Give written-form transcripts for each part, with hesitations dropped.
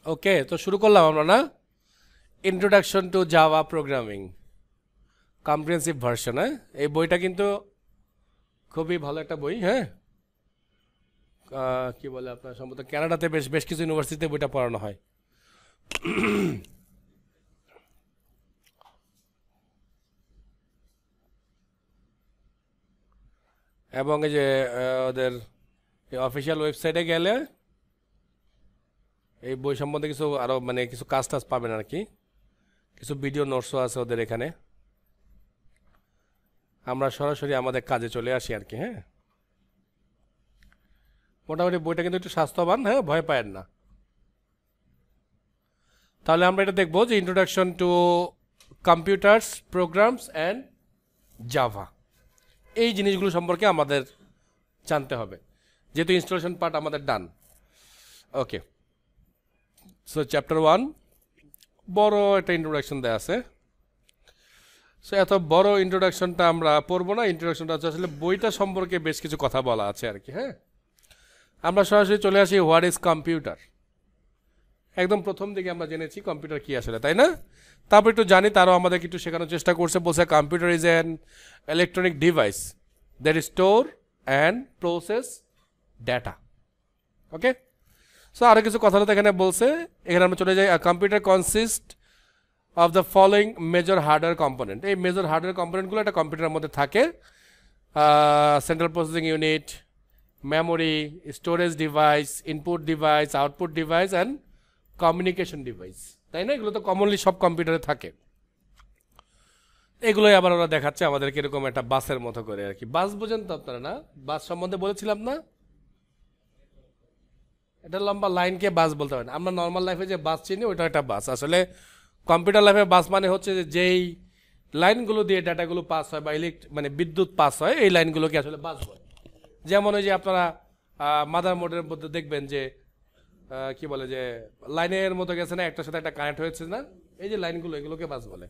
ওকে, তো শুরু করলাম আমরা না, introduction to Java programming comprehensive version. হ্যাঁ, এই বইটা কিন্তু খুবই ভালো একটা বই। হ্যাঁ, কি বলে আপনার সম্ভবত কানাডাতে বেশ বেশ কিছু ইউনিভার্সিটিতে বইটা পড়ানো হয়। এবং এই যে ওদের অফিসিয়াল ওয়েবসাইটে গেলে এই বই সম্বন্ধে কিছু আরও মানে কিছু কাজ টাজ পাবেন আর কি। কিছু ভিডিও নোটসও আছে ওদের এখানে। আমরা সরাসরি আমাদের কাজে চলে আসি আর কি। হ্যাঁ, মোটামুটি বইটা কিন্তু একটু স্বাস্থ্যবান। হ্যাঁ, ভয় পায়েন না। তাহলে আমরা এটা দেখবো যে introduction to computers programs and Java, এই জিনিসগুলো সম্পর্কে আমাদের জানতে হবে, যেহেতু ইনস্টলেশন পার্ট আমাদের ডান। ওকে, সো চ্যাপ্টার 1 বড় একটা ইন্ট্রোডাকশন দেওয়া আছে। সো এত বড় ইন্ট্রোডাকশনটা আমরা পড়বো না। ইন্ট্রোডাকশনটা হচ্ছে আসলে বইটা সম্পর্কে বেশ কিছু কথা বলা আছে আর কি। হ্যাঁ, আমরা সরাসরি চলে আসি হোয়াট ইজ কম্পিউটার। একদম প্রথম দিকে আমরা জেনেছি কম্পিউটার কি আসলে, তাই না? তারপর একটু জানি, তারও আমাদেরকে একটু শেখানোর চেষ্টা করছে। বলছে computer is an electronic device that store and process data. Okay, so আরও কিছু কথা তো এখানে বলছে। এখানে আমরা চলে যাই। Computer consist of the following major hardware component. এই মেজর হার্ডওয়্যার কম্পোনেন্টগুলো একটা কম্পিউটারের মধ্যে থাকে। Central processing unit, memory, storage device, input device, output device and communication device, তাই না? এগুলো তো কমনলি সব কম্পিউটারে থাকে। এগুলোই আবার ওরা দেখাচ্ছে আমাদেরকে এরকম একটা বাসের মতো করে আর কি। বাস বোঝেন তো আপনারা না? বাস সম্বন্ধে বলেছিলাম না? এটা লম্বা লাইনকে বাস বলতে পারেন। আমরা নর্মাল লাইফে যে বাস চিনি ওইটা একটা বাস। আসলে কম্পিউটার লাইফে বাস মানে হচ্ছে যে যেই লাইনগুলো দিয়ে ডাটাগুলো পাস হয় বা মানে বিদ্যুৎ পাস হয়, এই লাইনগুলোকে আসলে বাস বলে। যেমন ওই যে আপনারা মাদার মোডের মধ্যে দেখবেন যে কি বলে যে লাইনের মতো গেছে না, একটার সাথে একটা কানেক্ট হয়েছে না, এই যে লাইনগুলো, এগুলোকে বাস বলে।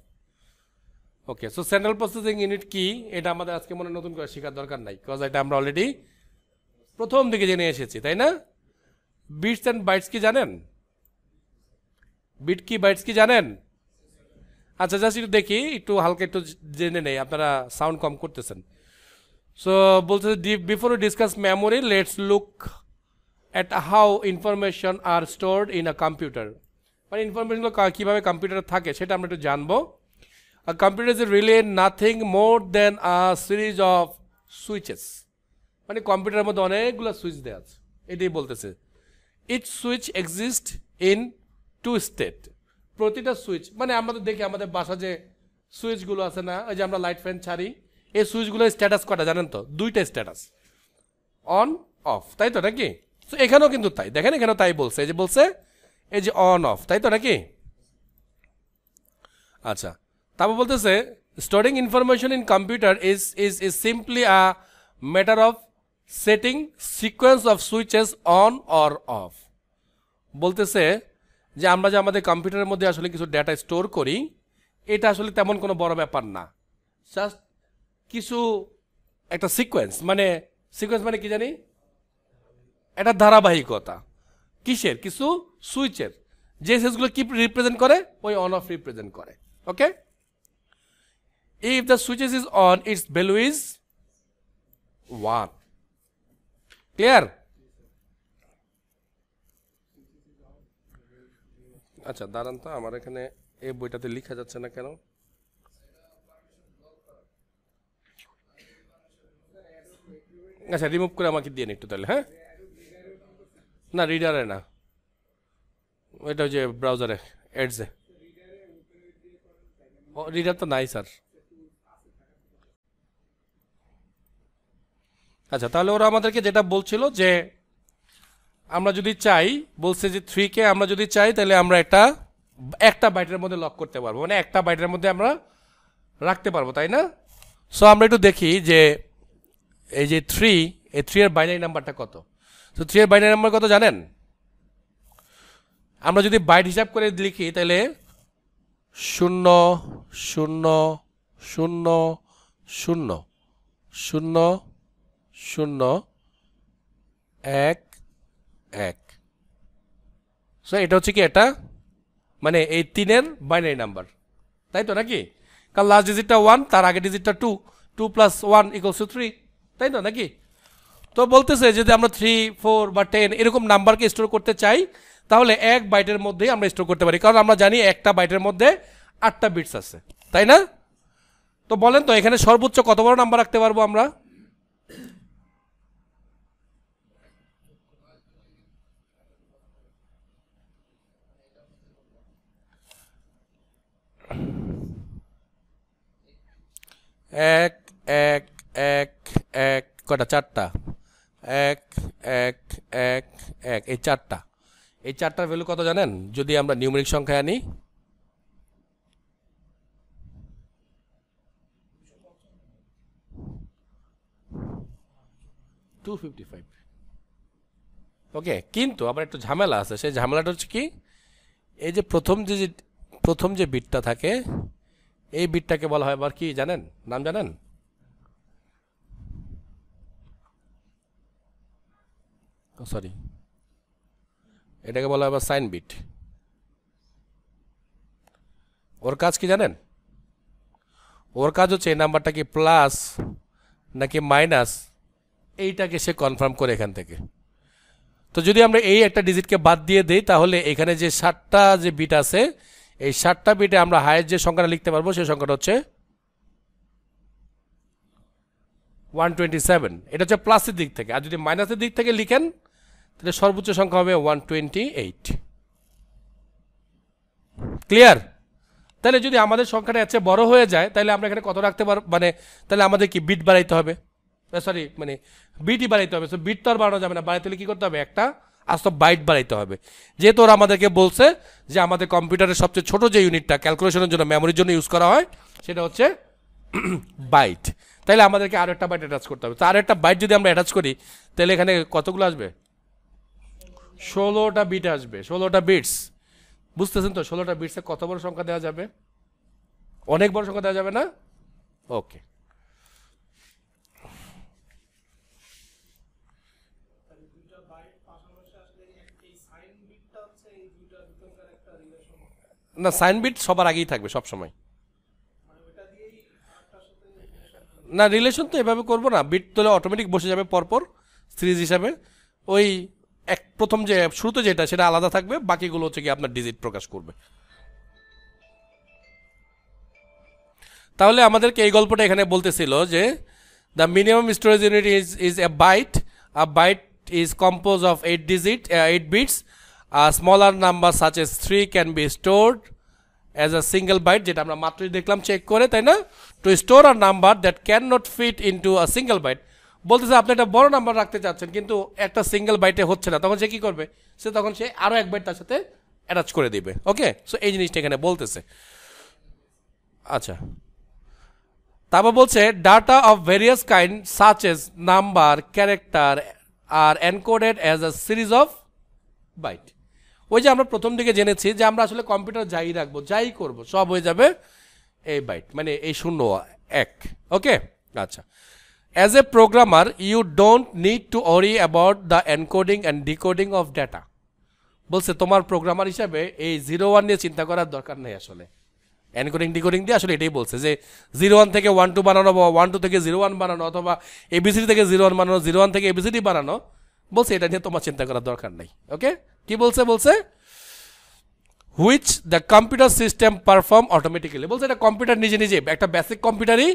ওকে, সো সেন্ট্রাল প্রসেসিং ইউনিট কি, এটা আমাদের আজকে মনে নতুন করে শেখার দরকার নাই, বিকজ এটা আমরা অলরেডি প্রথম দিকে জেনে এসেছি, তাই না? বিটস অ্যান্ড বাইটস কি জানেন? বিট কি বাইটস কি জানেন? আচ্ছা, জাস্ট একটু দেখি, একটু হালকা একটু জেনে নেই। আপনারা সাউন্ড কম করতেছেন। সো বলতে before discuss memory, let's look at how information are stored in a computer. মানে ইনফরমেশনগুলো কীভাবে কম্পিউটারে থাকে সেটা আমরা একটু জানবো। A computer is really nothing more than a series of switches. মানে কম্পিউটারের মধ্যে অনেকগুলো সুইচ দেওয়া আছে, এটাই বলতেছে। Each switch exist in two state. প্রতিটা সুইচ মানে আমরা তো দেখি আমাদের বাসা যে সুইচগুলো আছে না, ওই যে আমরা লাইট ফ্যান ছাড়ি, এই সুইচগুলোর স্ট্যাটাস কটা জানেন তো? দুইটা স্ট্যাটাস, অন অফ, তাই তো নাকি? তো এখানেও কিন্তু তাই, দেখেন এখানেও তাই বলছে, এই যে বলছে এই যে অন অফ, তাই তো নাকি? আচ্ছা, তারপর বলতেছে storing information in computer is is is simply a matter of setting sequence of switches on or of. বলতেছে যে আমরা যে আমাদের কম্পিউটারের মধ্যে আসলে কিছু ডেটা স্টোর করি, এটা আসলে তেমন কোনো বড় ব্যাপার না। জাস্ট কিছু একটা সিকোয়েন্স, মানে সিকোয়েন্স মানে কি জানি, একটা ধারাবাহিকতা। কিসের? কিছু সুইচের, যে সুইচগুলো কি রিপ্রেজেন্ট করে? ওই অন অফ রিপ্রেজেন্ট করে। ওকে, if the switches is on, its value is 1. Clear? আচ্ছা দাঁড়ান তো, আমার এখানে এই বইটাতে লেখা যাচ্ছে না কেন? আচ্ছা, রিমুভ করে আমাকে দিয়ে একটু তাহলে। হ্যাঁ, না রিডারে না, ওইটা যে ব্রাউজারে এডসে। রিডার তো নাই স্যার। আচ্ছা, তাহলে ওরা আমাদেরকে যেটা বলছিল যে আমরা যদি চাই, বলছে যে 3কে আমরা যদি চাই তাহলে আমরা একটা বাইটের মধ্যে লক করতে পারবো, মানে একটা বাইটের মধ্যে আমরা রাখতে পারবো, তাই না? সো আমরা একটু দেখি যে এই যে 3, এই 3 এর বাইনারি নাম্বারটা কত। তো 3 এর বাইনারি নাম্বার কত জানেন? আমরা যদি বাইট হিসাব করে লিখি তাহলে 0 0 0 0 0 0 1 1। সো এটা হচ্ছে কি, এটা মানে এই 3-এর বাইনারি নাম্বার, তাই তো নাকি? কারণ লাস্ট ডিজিটটা 1, তার আগে ডিজিটটা 2, 2 + 1 = 3, তাই তো নাকি? তো বলতেছে যদি আমরা 3, 4 বা 10 এরকম নাম্বারকে স্টোর করতে চাই, তাহলে 1 বাইটের মধ্যেই আমরা স্টোর করতে পারি, কারণ আমরা জানি একটা বাইটের মধ্যে 8টা বিটস আছে, তাই না? তো বলেন তো এখানে সর্বোচ্চ কত বড় নাম্বার রাখতে পারবো আমরা? এক এক এক এক কটা, 4টা, 1 1 1 1, এই 4টা, এই 4টার ভ্যালু কত জানেন? যদি আমরা নিউমেরিক সংখ্যায় আনি, 255। ওকে, কিন্তু আবার একটু ঝামেলা আছে, সেই ঝামেলাটা হচ্ছে কি, এই যে প্রথম যে বিটটা থাকে, এই বিটটাকে বলা হয় আবার কি জানেন? নাম জানেন? সরি, এটাকে বলা হয় আবার সাইন বিট। ওর কাজ কি জানেন? ওর কাজ হচ্ছে এই নাম্বারটা কি প্লাস নাকি মাইনাস, এইটাকে সে কনফার্ম করে এখান থেকে। তো যদি আমরা এই একটা ডিজিটকে বাদ দিয়ে দেই, তাহলে এখানে যে 7টা যে বিট আছে, এই 7টা বিটে আমরা হায়েস্ট যে সংখ্যাটা লিখতে পারবো সেই সংখ্যাটা হচ্ছে 127। এটা হচ্ছে প্লাসের দিক থেকে। আর যদি মাইনাসের দিক থেকে লিখেন, তাহলে সর্বোচ্চ সংখ্যা হবে 128। ক্লিয়ার? তাহলে যদি আমাদের সংখ্যাটা এর চেয়ে বড় হয়ে যায়, তাহলে আমরা এখানে কত রাখতে পারবো, মানে তাহলে আমাদের কি বিট বাড়াইতে হবে, সরি মানে বিটই বাড়াইতে হবে। সো বিট তো আর বাড়ানো যাবে না, বাড়াইতে হলে কি করতে হবে? একটা আস্ত বাইট বাড়াইতে হবে। যেহেতু ওরা আমাদেরকে বলছে যে আমাদের কম্পিউটারের সবচেয়ে ছোট যে ইউনিটটা ক্যালকুলেশনের জন্য, মেমোরির জন্য ইউজ করা হয়, সেটা হচ্ছে বাইট। তাহলে আমাদেরকে আরো একটা বাইট অ্যাটাচ করতে হবে। তো আরো একটা বাইট যদি আমরা অ্যাটাচ করি, তাহলে এখানে কতগুলো আসবে? 16টা বিট আসবে, 16টা বিটস। বুঝতেছেন তো 16টা বিটসে কত বড় সংখ্যা দেওয়া যাবে? অনেক বড় সংখ্যা দেওয়া যাবে না? ওকে, না সাইন বিট সবার আগেই থাকবে সব সময়। না রিলেশন তো এভাবে করবো না, বিট তোলে অটোমেটিক বসে যাবে পরপর সিরিজ হিসাবে। ওই প্রথম যে শুরুতে যেটা, সেটা আলাদা থাকবে, বাকিগুলো হচ্ছে কি আপনার ডিজিট প্রকাশ করবে। তাহলে আমাদেরকে এই গল্পটা এখানে বলতেছিল যে the minimum storage unit is a byte. A byte is compose of 8 bits. Smaller number such as 3 can be stored as a single byte, যেটা আমরা মাত্রই দেখলাম চেক করে, তাই না? To store a number that can not fit into a single byte. বলতেছে আপনি একটা বড় নাম্বার রাখতে চাচ্ছেন, কিন্তু একটা সিঙ্গেল বাইটে হচ্ছে না, তখন সে কি করবে? তখন সে আরো এক বাইট তার সাথে অ্যাটাচ করে দিবে। ওকে, সো এই জিনিসটা এখানে বলতেছে। আচ্ছা, তারপর বলছে data of various kind such as number, character are encoded as a series of byte. ওই যে আমরা প্রথম দিকে জেনেছি যে আমরা আসলে কম্পিউটার যাই রাখবো, যাই করব, সব হয়ে যাবে এই বাইট, মানে এই 0 1। ওকে, আচ্ছা। As a programmer you don't need to worry about the encoding and decoding of data. বলছে তোমার প্রোগ্রামার হিসাবে এই 0 1 নিয়ে চিন্তা করার দরকার নেই। আসলে এনকোডিং ডিকোডিং দিয়ে আসলে এটাই বলছে যে 0 1 থেকে 1 2 বানানো, বা 1 2 থেকে 0 1 বানানো, অথবা এবিসিডি থেকে 0 1 বানানো, 0 1 থেকে এবিসিডি বানানো, বলছে এটা নিয়ে তোমার চিন্তা করার দরকার নেই। ওকে, কি বলছে? বলছে which the computer system perform automatically. বলছে এটা কম্পিউটার নিজে নিজে, একটা বেসিক কম্পিউটারই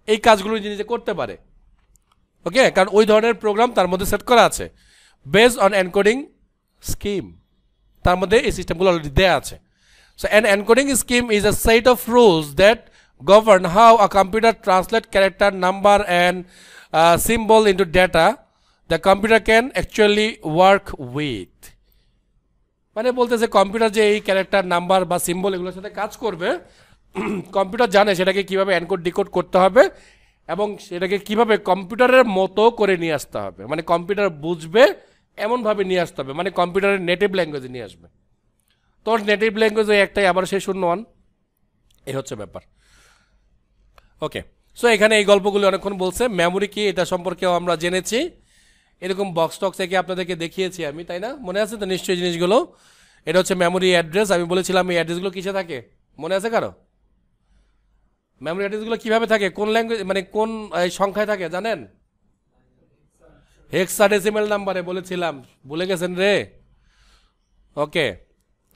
এই কাজগুলো নিজে নিজে করতে পারে। ওকে, কারণ ওই ধরনের প্রোগ্রাম তার মধ্যে সেট করা আছে বেসড অন এনকোডিং স্কিম, তার মধ্যে এই সিস্টেমগুলো অলরেডি দেওয়া আছে। So an encoding scheme is a set of rules that govern how a computer translates character, number and symbol into data the computer can actually work with. মানে বলতেছে computer যে এই ক্যারেক্টার, নাম্বার বা symbol এগুলোর সাথে কাজ করবে, computer জানে সেটাকে কিভাবে এনকোড ডিকোড করতে হবে এবং সেটাকে কিভাবে কম্পিউটারের মতো করে নিয়ে আসতে হবে, মানে কম্পিউটার বুঝবে এমনভাবে নিয়ে আসতে হবে, মানে কম্পিউটারের নেটিভ ল্যাঙ্গুয়েজে নিয়ে আসবে। তোর নেটিভ ল্যাঙ্গুয়েজ ওই একটাই, আবার সেই 0 1, এই হচ্ছে ব্যাপার। ওকে, সো এখানে এই গল্পগুলো অনেকক্ষণ বলছে। মেমোরি কি এটা সম্পর্কেও আমরা জেনেছি, এরকম বক্স টক্স থেকে আপনাদেরকে দেখিয়েছি আমি, তাই না? মনে আছে তো নিশ্চয়ই জিনিসগুলো। এটা হচ্ছে মেমোরি অ্যাড্রেস। আমি বলেছিলাম এই অ্যাড্রেসগুলো কিসে থাকে, মনে আছে কারো? মেমোরি অ্যাড্রেসগুলো কিভাবে থাকে, কোন ল্যাঙ্গুয়েজ মানে কোন সংখ্যায় থাকে জানেন? হেক্সাডেসিমাল নাম্বারে বলেছিলাম, ভুলে গেছেন রে? ওকে,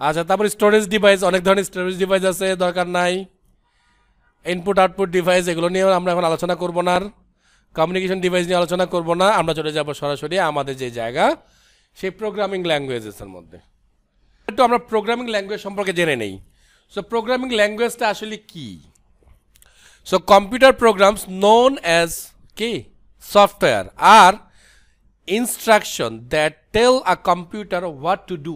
আচ্ছা। তারপর স্টোরেজ ডিভাইস, অনেক ধরনের স্টোরেজ ডিভাইস আছে, দরকার নাই। ইনপুট আউটপুট ডিভাইস, এগুলো নিয়ে আমরা এখন আলোচনা করব না। আর কমিউনিকেশন ডিভাইস নিয়ে আলোচনা করব না, আমরা চলে যাব সরাসরি আমাদের যে জায়গা সেই প্রোগ্রামিং ল্যাঙ্গুয়েজেসের মধ্যে। একটু আমরা প্রোগ্রামিং ল্যাঙ্গুয়েজ সম্পর্কে জেনে নেই। সো প্রোগ্রামিং ল্যাঙ্গুয়েজটা আসলে কি? So computer programs known as কি সফটওয়্যার আর instruction that tell a computer what to do.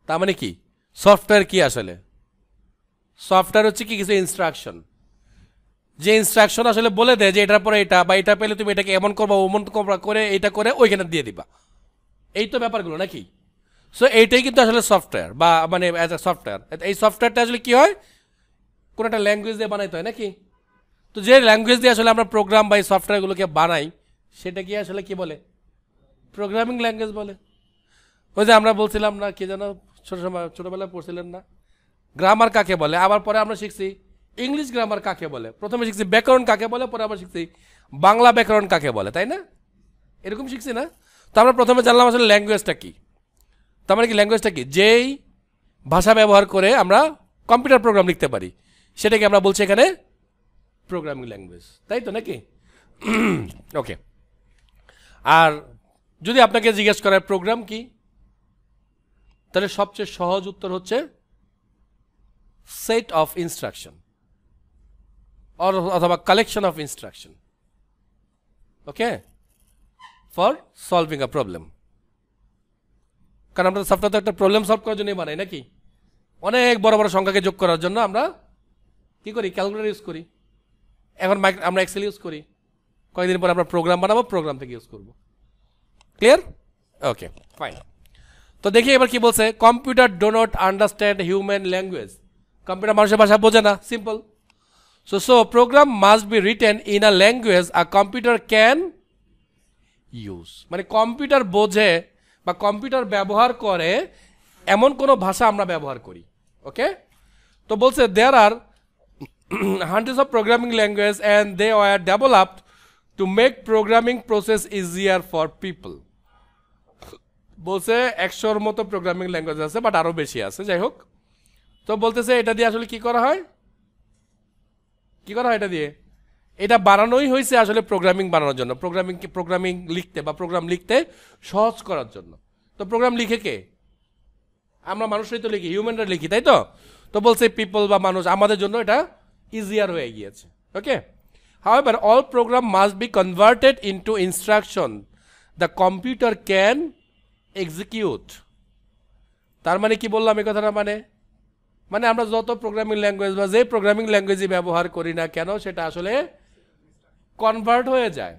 তার মানে কি সফটওয়্যার কি আসলে? সফটওয়্যার হচ্ছে কি কিছু ইনস্ট্রাকশন, যে ইনস্ট্রাকশন আসলে বলে দেয় যে এটার পরে এটা, বা এটা পেলে তুমি এটাকে এমন করবা ওমন করে এটা করে ওইখানে দিয়ে দিবা, এই তো ব্যাপারগুলো নাকি? সো এইটাই কিন্তু আসলে সফটওয়্যার, বা মানে অ্যাজ এ সফটওয়্যার। এই সফটওয়্যারটা আসলে কি হয়, কোনো একটা ল্যাঙ্গুয়েজ দিয়ে বানাইতে হয় নাকি? তো যে ল্যাঙ্গুয়েজ দিয়ে আসলে আমরা প্রোগ্রাম বা এই সফটওয়্যারগুলোকে বানাই সেটা কি আসলে কি বলে? প্রোগ্রামিং ল্যাঙ্গুয়েজ বলে। ওই যে আমরা বলছিলাম না, কি যেন ছোটবেলায় পড়ছিলেন না, গ্রামার কাকে বলে, আবার পরে আমরা শিখছি ইংলিশ গ্রামার কাকে বলে, প্রথমে শিখছি ব্যাকরণ কাকে বলে, পরে আবার শিখছি বাংলা ব্যাকরণ কাকে বলে, তাই না? এরকম শিখছি না? তো আমরা প্রথমে জানলাম আসলে ল্যাঙ্গুয়েজটা কি। তার মানে কি ল্যাঙ্গুয়েজটা কি? যেই ভাষা ব্যবহার করে আমরা কম্পিউটার প্রোগ্রাম লিখতে পারি সেটাকে আমরা বলছি এখানে প্রোগ্রামিং ল্যাঙ্গুয়েজ, তাই তো নাকি? ওকে। আর যদি আপনাকে জিজ্ঞেস করার প্রোগ্রাম কি, তাহলে সবচেয়ে সহজ উত্তর হচ্ছে সেট অফ ইনস্ট্রাকশন অথবা collection of instruction, okay, for solving a problem. কারণ আমরা সফটওয়্যার তো একটা প্রবলেম সলভ করার জন্যই বানাই নাকি? অনেক বড় বড় সংখ্যাকে যোগ করার জন্য আমরা কি করি? ক্যালকুলেটর ইউজ করি। এখন আমরা এক্সেল ইউজ করি। কয়েকদিন পর আমরা প্রোগ্রাম বানাবো, প্রোগ্রাম থেকে ইউজ করবো। ক্লিয়ার? Okay, fine. তো দেখি এবার কি বলছে। Computer do not understand human language. Computer মানুষের ভাষা বোঝে না, simple. So program must be written in a language a computer can use. মানে কম্পিউটার বোঝে বা কম্পিউটার ব্যবহার করে এমন কোনো ভাষা আমরা ব্যবহার করি, ওকে। তো বলছে দেয়ার আর hundreds of programming languages and they were developed to make programming process easier for people. বলছে 100-র মতো প্রোগ্রামিং ল্যাঙ্গুয়েজ আছে, বাট আরো বেশি আছে, যাই হোক। তো বলতেছে এটা দিয়ে আসলে কি করা হয়, এটা দিয়ে এটা বানানোই হয়েছে আসলে প্রোগ্রামিং বানানোর জন্য, প্রোগ্রামিং লিখতে বা প্রোগ্রাম লিখতে সহজ করার জন্য। তো প্রোগ্রাম লিখে কে? আমরা মানুষরাই তো লিখি, হিউম্যানরা লিখি, তাই তো? তো বলছে পিপল বা মানুষ, আমাদের জন্য এটা ইজিয়ার হয়ে গিয়েছে, ওকে। However, all program must be converted into instruction the computer can execute. তার মানে কি বললাম এই কথাটা? মানে আমরা যত প্রোগ্রামিং ল্যাঙ্গুয়েজ বা যে প্রোগ্রামিং ল্যাঙ্গুয়েজই ব্যবহার করি না কেন সেটা আসলে কনভার্ট হয়ে যায়।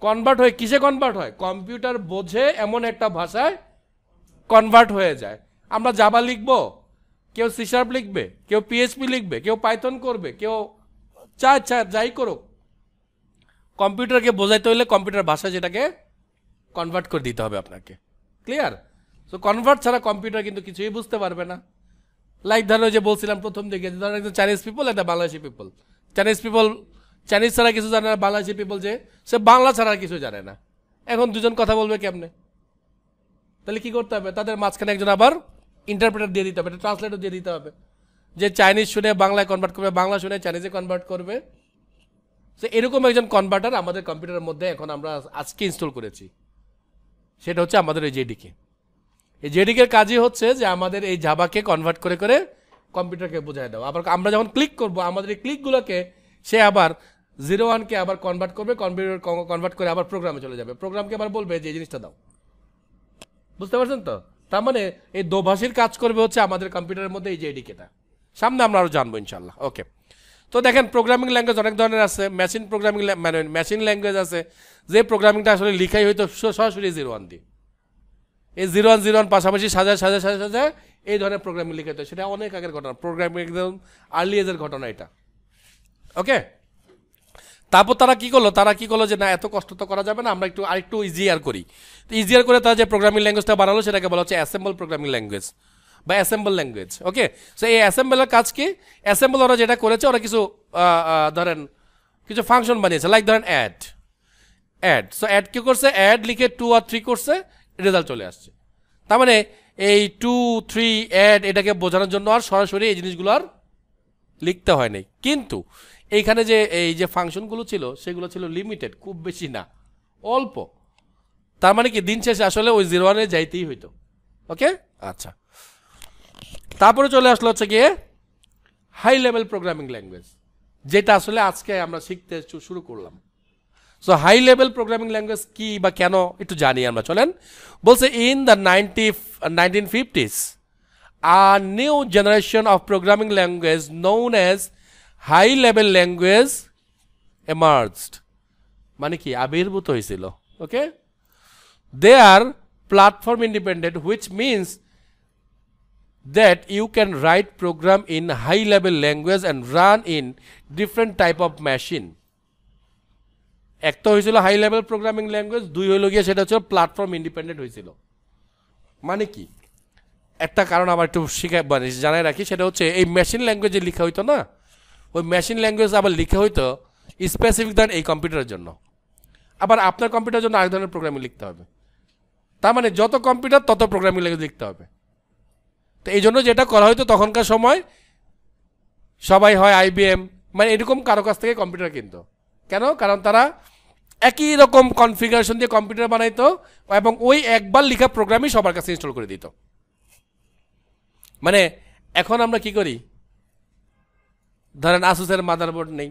কনভার্ট হয়ে কিসে কনভার্ট হয়? কম্পিউটার বোঝে এমন একটা ভাষায় কনভার্ট হয়ে যায়। আমরা জাভা লিখবো, কেউ সি শার্প লিখবে, কেউ পিএইচপি লিখবে, কেউ পাইথন করবে, কেউ যাই করুক, কম্পিউটারকে বোঝাইতে হলে কম্পিউটার ভাষা যেটাকে কনভার্ট করে দিতে হবে আপনাকে। ক্লিয়ার? সো কনভার্ট ছাড়া কম্পিউটার কিন্তু কিছুই বুঝতে পারবে না। লাইক ধরো যে বলছিলাম প্রথম দিকে, ধরেন একজন চাইনিজ পিপল, একটা বাংলাদেশি পিপল। চাইনিজ ছাড়া কিছু জানে না, বাংলাদেশি পিপল যে সে বাংলা ছাড়া কিছু জানে না। এখন দুজন কথা বলবে কেমনে? তাহলে কি করতে হবে? তাদের মাঝখানে একজন আবার ইন্টারপ্রেটার দিয়ে দিতে হবে, ট্রান্সলেটর দিয়ে দিতে হবে, যে চাইনিজ শুনে বাংলায় কনভার্ট করবে, বাংলা শুনে চাইনিজে কনভার্ট করবে। সো এরকম একজন কনভার্টার আমাদের কম্পিউটারের মধ্যে এখন আমরা আজকে ইনস্টল করেছি, সেটা হচ্ছে আমাদের এই জেডিকে। এই জেডিকের কাজই হচ্ছে যে আমাদের এই জাভাকে কনভার্ট করে করে কম্পিউটারকে বোঝায় দেওয়া। আবার আমরা যখন ক্লিক করব, আমাদের এই ক্লিকগুলোকে সে আবার 01-কে আবার কনভার্ট করবে, কম্পিউটার কনভার্ট করে আবার প্রোগ্রামে চলে যাবে, প্রোগ্রামকে আবার বলবে যে এই জিনিসটা দাও। বুঝতে পারছেন তো? তার মানে এই দোভাষীর কাজ করবে হচ্ছে আমাদের কম্পিউটারের মধ্যে এই জেডিকেটা। সামনে আমরা আরো জানবো ইনশাল্লাহ, ওকে। তো দেখেন প্রোগ্রামিং ল্যাঙ্গুয়েজ অনেক ধরনের আছে। মেশিন ল্যাঙ্গুয়েজ আছে, যে প্রোগ্রামিংটা আসলে লিখাই হয়তো সরাসরি 01 দিয়ে। এই 01 পাশাপাশি সাজায় এই ধরনের প্রোগ্রামিং লিখে হতো, সেটা অনেক আগের ঘটনা, প্রোগ্রামিং একদম আর্লি এজের ঘটনা এটা, ওকে। তারপর তারা কি করলো যে না এত কষ্ট তো করা যাবে না, আমরা আরেকটু ইজিয়ার করি। তো ইজিয়ার করে তারা যে প্রোগ্রামিং ল্যাঙ্গুয়েজটা বানালো সেটাকে বলা হচ্ছে অ্যাসেম্বল প্রোগ্রামিং ল্যাঙ্গুয়েজ বা অ্যাসেম্বল ল্যাঙ্গুয়েজ। ওকে, সো এই অ্যাসেম্বলের কাজ কি? অ্যাসেম্বল ওরা যেটা করেছে, ওরা কিছু ধরেন কিছু ফাংশন বানিয়েছে, লাইক ধরেন অ্যাড। সো অ্যাড কি করছে? অ্যাড লিখে 2 আর 3 করছে, রেজাল্ট চলে আসছে। তার মানে এই 2, 3 অ্যাড এটাকে বোঝানোর জন্য আর সরাসরি এই জিনিসগুলো আর লিখতে হয় নাই। কিন্তু এইখানে যে এই যে ফাংশনগুলো ছিল সেগুলো ছিল লিমিটেড, খুব বেশি না, অল্প। তার মানে কি দিন শেষে আসলে ওই 0-1 যাইতেই হইতো। ওকে, আচ্ছা। তারপরে চলে আসলো হচ্ছে গিয়ে হাই লেভেল প্রোগ্রামিং ল্যাঙ্গুয়েজ, যেটা আসলে আজকে আমরা শিখতে শুরু করলাম। So high level programming language কি বা কেন একটু জানি আমরা, চলেন। বলছে in the 1950s a new generation of programming language known as high level language emerged, মানে কি আবির্ভূত হয়েছিল। ওকে, they are platform independent, which means that you can write program in high level language and run in different type of machine। এক তো হয়েছিল high level programming language, 2 হইল গিয়ে সেটা হচ্ছে প্ল্যাটফর্ম ইন্ডিপেন্ডেন্ট হয়েছিল। মানে কি, একটা কারণ আবার একটু জানাই রাখি, সেটা হচ্ছে এই মেশিন ল্যাঙ্গুয়েজে লেখা হইতো না, ওই মেশিন ল্যাঙ্গুয়েজ আবার লেখা হইতো স্পেসিফিক ধরেন এই কম্পিউটারের জন্য, আবার আপনার কম্পিউটারের জন্য আরেক ধরনের প্রোগ্রামিং লিখতে হবে। তার মানে যত কম্পিউটার তত প্রোগ্রামিং ল্যাঙ্গুয়েজ লিখতে হবে। তো এই জন্য যেটা করা হয়তো তখনকার সময় সবাই হয় IBM মানে এরকম কারো কাছ থেকে কম্পিউটার কিনতো। কেন? কারণ তারা একই রকম কনফিগারেশন দিয়ে কম্পিউটার বানাইতো এবং ওই একবার লেখা প্রোগ্রামই সবার কাছে ইনস্টল করে দিত। মানে এখন আমরা কি করি, ধরেন আসুসের মাদারবোর্ড নেই,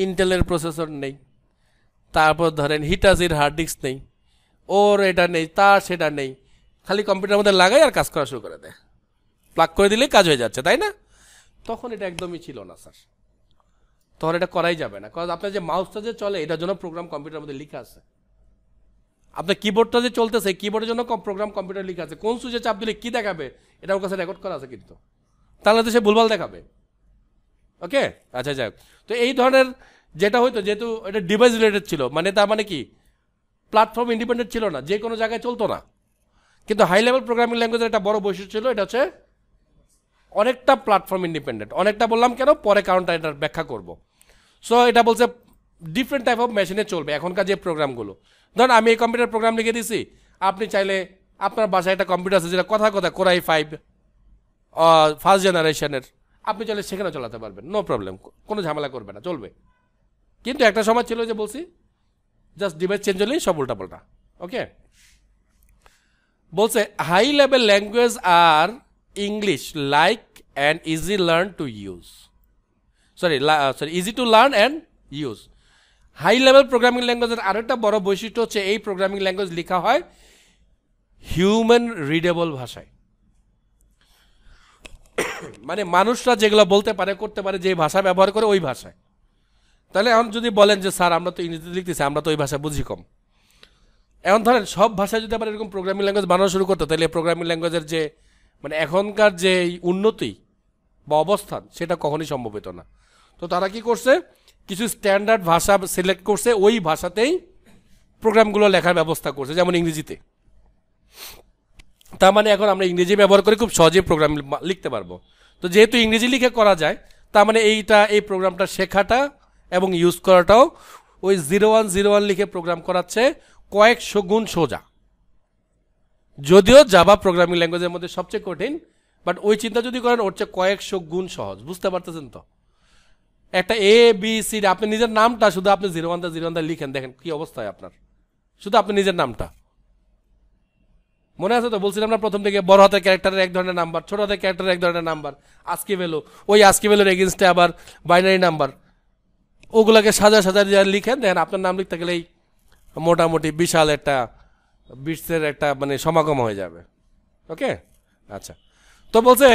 ইন্টেলের প্রসেসর নেই, তারপর ধরেন হিটাচির হার্ড ডিস্ক নেই, ওর এটা নেই, তার সেটা নেই, খালি কম্পিউটারের মধ্যে লাগাই আর কাজ করা শুরু করে দেয়, প্লাগ করে দিলেই কাজ হয়ে যাচ্ছে, তাই না? তখন এটা একদমই ছিল না স্যার, তখন এটা করাই যাবে না। কারণ আপনার যে মাউসটা যে চলে এটার জন্য প্রোগ্রাম কম্পিউটারের মধ্যে লেখা আছে, আপনার কিবোর্ডটা যে চলতেছে কিবোর্ডের জন্য প্রোগ্রাম কম্পিউটার লেখা আছে, কোন সুইচে চাপ দিলে কি দেখাবে এটা ওর কাছে রেকর্ড করা আছে, কিন্তু তাহলে তো সে ভুলভাল দেখাবে। ওকে, আচ্ছা যাক। তো এই ধরনের যেটা হয়তো, যেহেতু এটা ডিভাইস রিলেটেড ছিল, মানে তার মানে কি প্ল্যাটফর্ম ইন্ডিপেন্ডেন্ট ছিল না, যে কোনো জায়গায় চলতো না। কিন্তু হাই লেভেল প্রোগ্রামিং ল্যাঙ্গুয়েজের একটা বড় বৈশিষ্ট্য ছিল, এটা হচ্ছে অনেকটা প্ল্যাটফর্ম ইন্ডিপেন্ডেন্ট। অনেকটা বললাম কেন, পরে কারণটা এটার ব্যাখ্যা করব। সো এটা বলছে ডিফারেন্ট টাইপ অফ মেশিনে চলবে। এখনকার যে প্রোগ্রামগুলো, ধরুন আমি এই কম্পিউটার প্রোগ্রাম লিখে দিছি, আপনি চাইলে আপনার বাসায় একটা কম্পিউটার আছে যেটা কথা কোরাই 5 ফার্স্ট জেনারেশনের, আপনি চাইলে সেখানে চালাতে পারবেন, নো প্রবলেম, কোনো ঝামেলা করবে না, চলবে। কিন্তু একটা সময় ছিল যে বলছি জাস্ট ডিভাইস চেঞ্জ হলেই সব উল্টাপাল্টা। ওকে, বলছে হাই লেভেল ল্যাঙ্গুয়েজ আর English like and easy learn to use, sorry easy to learn and use. High level programming ল্যাঙ্গুয়েজের আরেকটা বড় বৈশিষ্ট্য হচ্ছে এই প্রোগ্রামিং ল্যাঙ্গুয়েজ লেখা হয় হিউম্যান রিডেবল ভাষায়। মানে মানুষরা যেগুলো বলতে পারে করতে পারে, যে ভাষা ব্যবহার করে ওই ভাষায়। তাহলে এখন যদি বলেন যে স্যার আমরা তো ইংরেজিতে লিখতেছি, আমরা তো ওই ভাষা বুঝি কম, এখন ধরেন সব ভাষায় যদি আবার এরকম প্রোগ্রামিং ল্যাঙ্গুয়েজ বানানো শুরু করতো, তাহলে প্রোগ্রামিং ল্যাঙ্গুয়েজের যে মানে এখনকার যে উন্নতি বা অবস্থান সেটা কখনই সম্ভব হতো না। তো তারা কি করছে, কিছু স্ট্যান্ডার্ড ভাষা সিলেক্ট করছে, ওই ভাষাতেই প্রোগ্রামগুলো লেখার ব্যবস্থা করছে, যেমন ইংরেজিতে। তার মানে এখন আমরা ইংরেজি ব্যবহার করে খুব সহজে প্রোগ্রাম লিখতে পারবো। তো যেহেতু ইংরেজি লিখে করা যায়, তার মানে এই প্রোগ্রামটা শেখাটা এবং ইউজ করাটাও ওই 0101 লিখে প্রোগ্রাম করাচ্ছে কয়েকশো গুণ সোজা। যদিও জাভা প্রোগ্রামিং ল্যাঙ্গুয়েজের মধ্যে সবচেয়ে কঠিন, বাট ওই চিন্তা যদি করেন ওর চেয়ে কয়েকশো গুণ সহজ। বুঝতে পারতেছেন তো? একটা ABC, আপনি নিজের নামটা শুধু আপনি 01 লিখেন, দেখেন কি অবস্থায় আপনার, শুধু আপনি নিজের নামটা। মনে আছে তো বলছিলাম না প্রথম থেকে, বড় হাতের ক্যারেক্টারের এক ধরনের নাম্বার, ছোট হাতের ক্যারেক্টারের এক ধরনের নাম্বার, আজকি ভ্যালু, ওই আজকি ভ্যালুর এগেনস্টে আবার বাইনারি নাম্বার, ওগুলোকে সাজা লিখেন, দেখেন আপনার নাম লিখতে গেলেই মোটামুটি বিশাল একটা বিটসের একটা মানে সমাগম হয়ে যাবে। ওকে, আচ্ছা। তো বলছে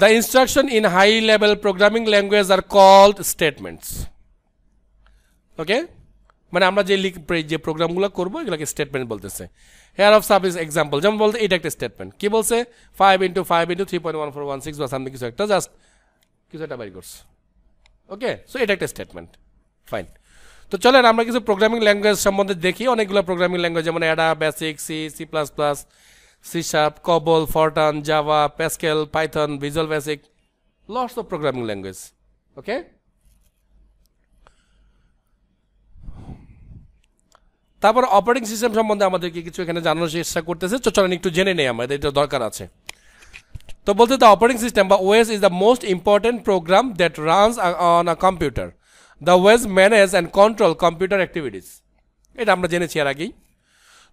the instruction in high level programming language are called statements. ওকে, মানে আমরা যে প্রোগ্রামগুলো করবো এগুলোকে স্টেটমেন্ট বলতেছে। Here of sub is example, যেমন বলতে এটা একটা স্টেটমেন্ট। কি বলছে, 5 × 5 × 3.1416 বা সামনে কিছু একটা, জাস্ট কিছু একটা বাই করছে। ওকে, সো এটা একটা স্টেটমেন্ট, ফাইন। তো চলেন আমরা কিছু প্রোগ্রামিং ল্যাঙ্গুয়েজ সম্বন্ধে দেখি। অনেকগুলো প্রোগ্রামিং ল্যাঙ্গুয়েজ, যেমন Ada, BASIC, C, C plus plus, C sharp, COBOL, Fortran, Java, Pascal, Python, Visual Basic, lots of programming language. Okay, তারপর অপারেটিং সিস্টেম সম্বন্ধে আমাদেরকে কিছু এখানে জানানোর চেষ্টা করতেছে, তো চলেন একটু জেনে নেই, আমাদের এটা দরকার আছে। তো বলতে দ্য অপারেটিং সিস্টেম বা OS is the most important program that runs on a computer. The OS manage and control computer activities. এটা আমরা জেনেছি আর আগেই।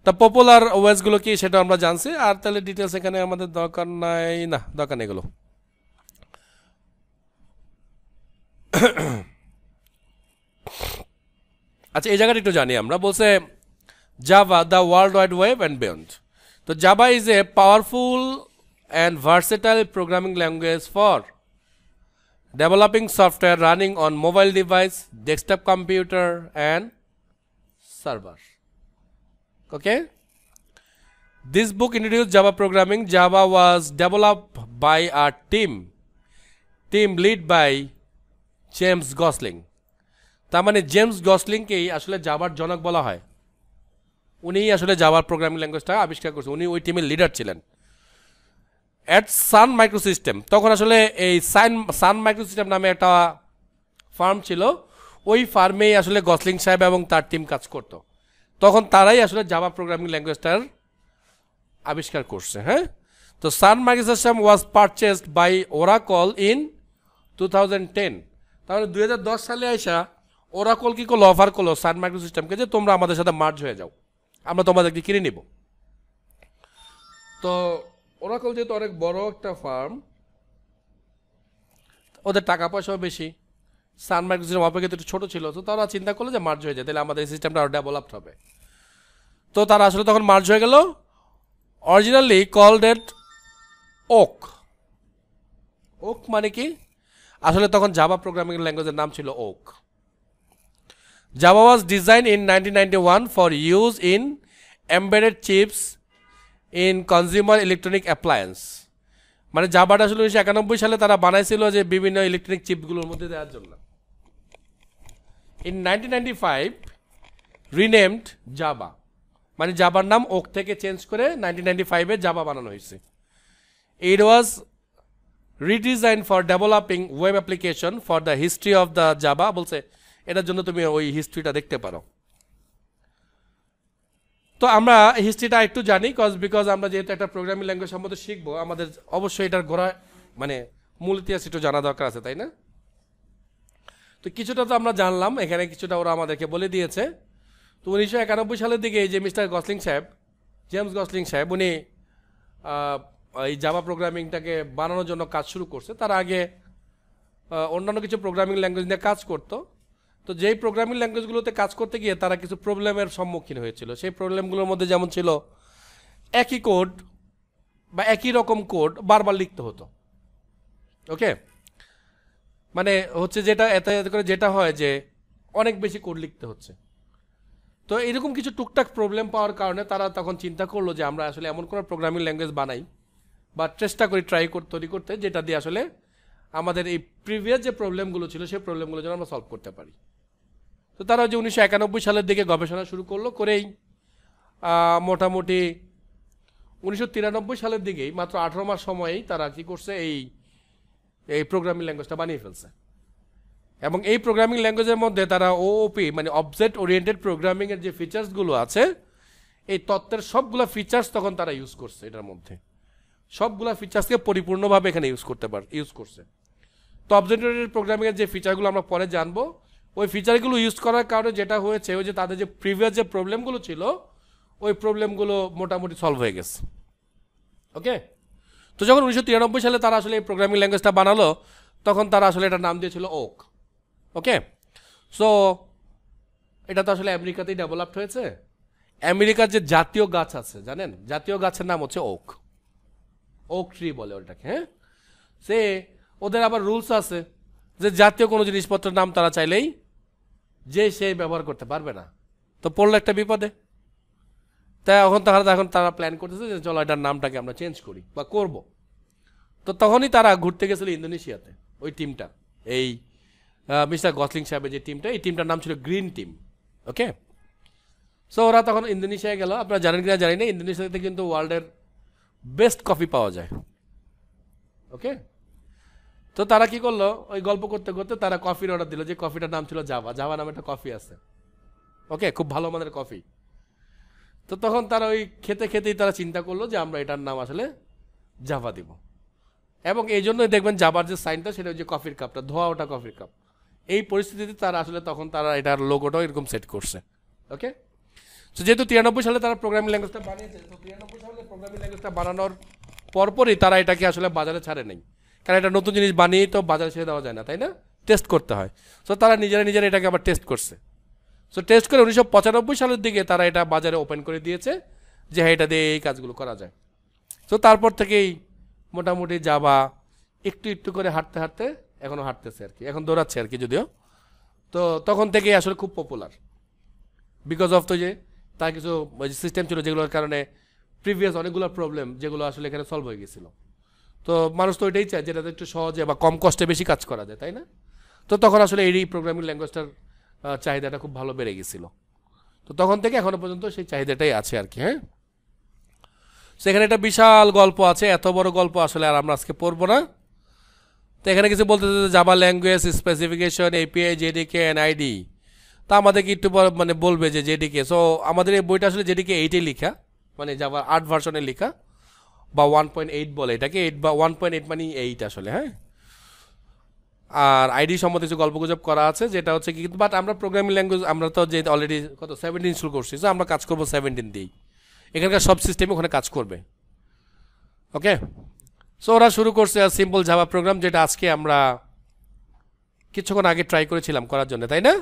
তা পপুলার ওএসগুলো কি সেটা আমরা জানছি, আর তাহলে ডিটেলস এখানে আমাদের দরকার নাই, না দরকার নেই এগুলো। আচ্ছা, এই জায়গাটা একটু জানি আমরা। বলছে Java the world wide web and beyond. তো Java is a powerful and versatile programming language for developing software running on mobile device, desktop computer and server. Okay, this book introduced Java programming. Java was developed by a team led by James Gosling. তার মানে James গসলিংকেই আসলে জাভার জনক বলা হয়। উনিই আসলে জাভার programming ল্যাঙ্গুয়েজটা আবিষ্কার করেছে, উনি ওই টিমের লিডার ছিলেন। অ্যাট সান মাইক্রোসিস্টেম, তখন আসলে এই সান মাইক্রোসিস্টেম নামে একটা ফার্ম ছিল, ওই ফার্মেই আসলে গসলিং সাহেব এবং তার টিম কাজ করত। তখন তারাই আসলে জাভা প্রোগ্রামিং ল্যাঙ্গুয়েজটার আবিষ্কার করছে। হ্যাঁ, তো সান microsystem was purchased by Oracle in 2010। তাহলে 2010 সালে আইসা ওরাকল কি করলো, অফার করলো সান মাইক্রোসিস্টেমকে যে তোমরা আমাদের সাথে মার্জ হয়ে যাও, আমরা তোমাদেরকে কিনে নিব। তো ওরাকল যেহেতু অনেক বড় একটা ফার্ম, ওদের টাকা পয়সাও বেশি, সান মাইক্রোসিস্টেম অপেক্ষা একটু ছোটো ছিল, তো তারা চিন্তা করলো যে মার্জ হয়ে যায়, তাহলে আমাদের এই সিস্টেমটা আরও ডেভেলপড হবে। তো তারা আসলে তখন মার্জ হয়ে গেল। Originally called it Oak. Oak মানে কি, আসলে তখন জাভা প্রোগ্রামিং ল্যাঙ্গুয়েজের নাম ছিল ওক। Java was designed in 1991 for use in embedded chips in consumer electronic appliance. মানে জাভাটা আসলে 1991 সালে তারা বানাইছিল যে বিভিন্ন ইলেকট্রনিক চিপগুলোর মধ্যে দেওয়ার জন্য। ইন 1995 রিনেমড জাভা, মানে জাভার নাম ওক থেকে চেঞ্জ করে 1995-এ জাভা বানানো হয়েছে। It was redesign for developing web application for the history of the Java. বলছে এটার জন্য তুমি ওই হিস্ট্রিটা দেখতে পারো। তো আমরা হিস্ট্রিটা একটু জানি, বিকজ আমরা যেহেতু একটা প্রোগ্রামিং ল্যাঙ্গুয়েজ সম্বন্ধে শিখবো, আমাদের অবশ্যই এটার গোড়া মানে মূল ইতিহাস একটু জানা দরকার আছে, তাই না? তো কিছুটা তো আমরা জানলাম, এখানে কিছুটা ওরা আমাদেরকে বলে দিয়েছে। তো 1991 সালের দিকে এই যে মিস্টার গসলিং সাহেব, জেমস গসলিং সাহেব, উনি এই জাভা প্রোগ্রামিংটাকে বানানোর জন্য কাজ শুরু করছে। তার আগে অন্যান্য কিছু প্রোগ্রামিং ল্যাঙ্গুয়েজ নিয়ে কাজ করতো। তো যেই প্রোগ্রামিং ল্যাঙ্গুয়েজগুলোতে কাজ করতে গিয়ে তারা কিছু প্রবলেমের সম্মুখীন হয়েছিল। সেই প্রবলেমগুলোর মধ্যে যেমন ছিল একই কোড বা একই রকম কোড বারবার লিখতে হতো। ওকে, মানে হচ্ছে যেটা এতে করে যেটা হয় যে অনেক বেশি কোড লিখতে হচ্ছে। তো এরকম কিছু টুকটাক প্রবলেম পাওয়ার কারণে তারা তখন চিন্তা করলো যে আমরা আসলে এমন কোনো প্রোগ্রামিং ল্যাঙ্গুয়েজ বানাই বা চেষ্টা করি তৈরি করতে, যেটা দিয়ে আসলে আমাদের এই প্রিভিয়াস যে প্রবলেমগুলো ছিল সেই প্রবলেমগুলো যেন আমরা সলভ করতে পারি। তো তারা যে 1991 সালের দিকে গবেষণা শুরু করলো, করেই মোটামুটি 1993 সালের দিকেই মাত্র 18 মাস সময়েই তারা কি করছে, এই প্রোগ্রামিং ল্যাঙ্গুয়েজটা বানিয়ে ফেলছে। এবং এই প্রোগ্রামিং ল্যাঙ্গুয়েজের মধ্যে তারা ওওপি মানে অবজেক্ট ওরিয়েন্টেড প্রোগ্রামিংয়ের যে ফিচার্সগুলো আছে, এই তত্ত্বের সবগুলো ফিচার্স তখন তারা ইউজ করছে। এটার মধ্যে সবগুলো ফিচার্সকে পরিপূর্ণভাবে এখানে ইউজ করছে। তো অবজেক্ট ওরিয়েন্টেড প্রোগ্রামিংয়ের যে ফিচারগুলো আমরা পরে জানবো, ওই ফিচারগুলো ইউজ করার কারণে যেটা হয়েছে, ওই যে তাদের যে প্রিভিয়াস যে প্রবলেমগুলো ছিল, ওই প্রবলেমগুলো মোটামুটি সলভ হয়ে গেছে। ওকে, তো যখন 1993 সালে তারা আসলে এই প্রোগ্রামিং ল্যাঙ্গুয়েজটা বানালো, তখন তারা আসলে এটার নাম দিয়েছিল ওক। ওকে, সো এটা তো আসলে আমেরিকাতেই ডেভেলপড হয়েছে। আমেরিকার যে জাতীয় গাছ আছে জানেন, জাতীয় গাছের নাম হচ্ছে ওক, ওক ট্রি বলে ওটাকে। হ্যাঁ, সে ওদের আবার রুলস আছে যে জাতীয় কোনো জিনিসপত্রের নাম তারা চাইলেই যে সে ব্যবহার করতে পারবে না। তো পড়লো একটা বিপদে। তাই এখন তারা প্ল্যান করতেছে যে চলো এটার নামটাকে আমরা চেঞ্জ করি বা করব। তো তখনই তারা ঘুরতে গেছিল ইন্দোনেশিয়াতে, ওই টিমটা, এই মিস্টার গসলিং সাহেবের যে টিমটা, এই টিমটার নাম ছিল গ্রিন টিম। ওকে, সো ওরা তখন ইন্দোনেশিয়ায় গেল। আপনারা জানেন কিনা জানি না, ইন্দোনেশিয়াতে কিন্তু ওয়ার্ল্ডের বেস্ট কফি পাওয়া যায়। ওকে, তো তারা কি করলো, ওই গল্প করতে করতে তারা কফির অর্ডার দিল, যে কফিটার নাম ছিল জাভা। জাভা নামে একটা কফি আছে, ওকে, খুব ভালো মানের কফি। তো তখন তারা ওই খেতে খেতেই তারা চিন্তা করলো যে আমরা এটার নাম আসলে জাভা দিব। এবং এই জন্যই দেখবেন জাভার যে সাইনটা, সেটা যে কফির কাপটা, ধোয়া ওটা কফির কাপ। এই পরিস্থিতিতে তারা আসলে তখন তারা এটার লোগোটাও এরকম সেট করছে। ওকে, তো যেহেতু 93 সালে তারা প্রোগ্রামিং ল্যাঙ্গুয়েজটা বানিয়েছে, তো 93 সালে প্রোগ্রামিং ল্যাঙ্গুয়েজটা বানানোর পরপরই তারা এটাকে আসলে বাজারে ছাড়ে নেই, কারণ এটা নতুন জিনিস বানিয়েই তো বাজারে ছেড়ে দেওয়া যায় না, তাই না? টেস্ট করতে হয়। সো তারা নিজেরা এটাকে আবার টেস্ট করছে। সো টেস্ট করে 1995 সালের দিকে তারা এটা বাজারে ওপেন করে দিয়েছে, যে হ্যাঁ এটা দিয়ে এই কাজগুলো করা যায়। তো তারপর থেকেই মোটামুটি জাভা একটু একটু করে হাঁটতে হাঁটতে এখনও হাঁটতেছে আর কি, এখন দৌড়াচ্ছে আর কি যদিও। তো তখন থেকেই আসলে খুব পপুলার, বিকজ অফ তো যে তার কিছু সিস্টেম ছিল যেগুলোর কারণে প্রিভিয়াস অনেকগুলো প্রবলেম যেগুলো আসলে এখানে সলভ হয়ে গেছিলো। তো মানুষ তো এটাই চায় যেটাতে একটু সহজে বা কম কষ্টে বেশি কাজ করা যায়, তাই না? তো তখন আসলে এই প্রোগ্রামিং ল্যাঙ্গুয়েজটার চাহিদাটা খুব ভালো বেড়ে গেছিল। তো তখন থেকে এখনো পর্যন্ত সেই চাহিদাটাই আছে আর কি। হ্যাঁ, সেখানে একটা বিশাল গল্প আছে, এত বড় গল্প আসলে আর আমরা আজকে পড়বো না। তো এখানে কিছু বলতে Java language specification, API, JDK, NID. তা আমাদেরকে একটু মানে বলবে যে জেডিকে। সো আমাদের এই বইটা আসলে জেডিকে 8-এ লেখা, মানে জাভা 8 ভার্সনে লেখা, বা 1.8 বলে এটাকে। 8 বা 1.8 মানে 8 আসলে। হ্যাঁ, আর আইডি সম্বন্ধে কিছু গল্পগুজব করা আছে, যেটা হচ্ছে কি, বাট আমরা প্রোগ্রামিং ল্যাঙ্গুয়েজ আমরা তো যে অলরেডি 17 ইনস্টল করছি, সো আমরা কাজ করবো 17 দিয়েই। এখানকার সব সিস্টেম ওখানে কাজ করবে। ওকে, সো ওরা শুরু করছে সিম্পল জাভা প্রোগ্রাম, যেটা আজকে আমরা কিছুক্ষণ আগে ট্রাই করেছিলাম করার জন্য, তাই না?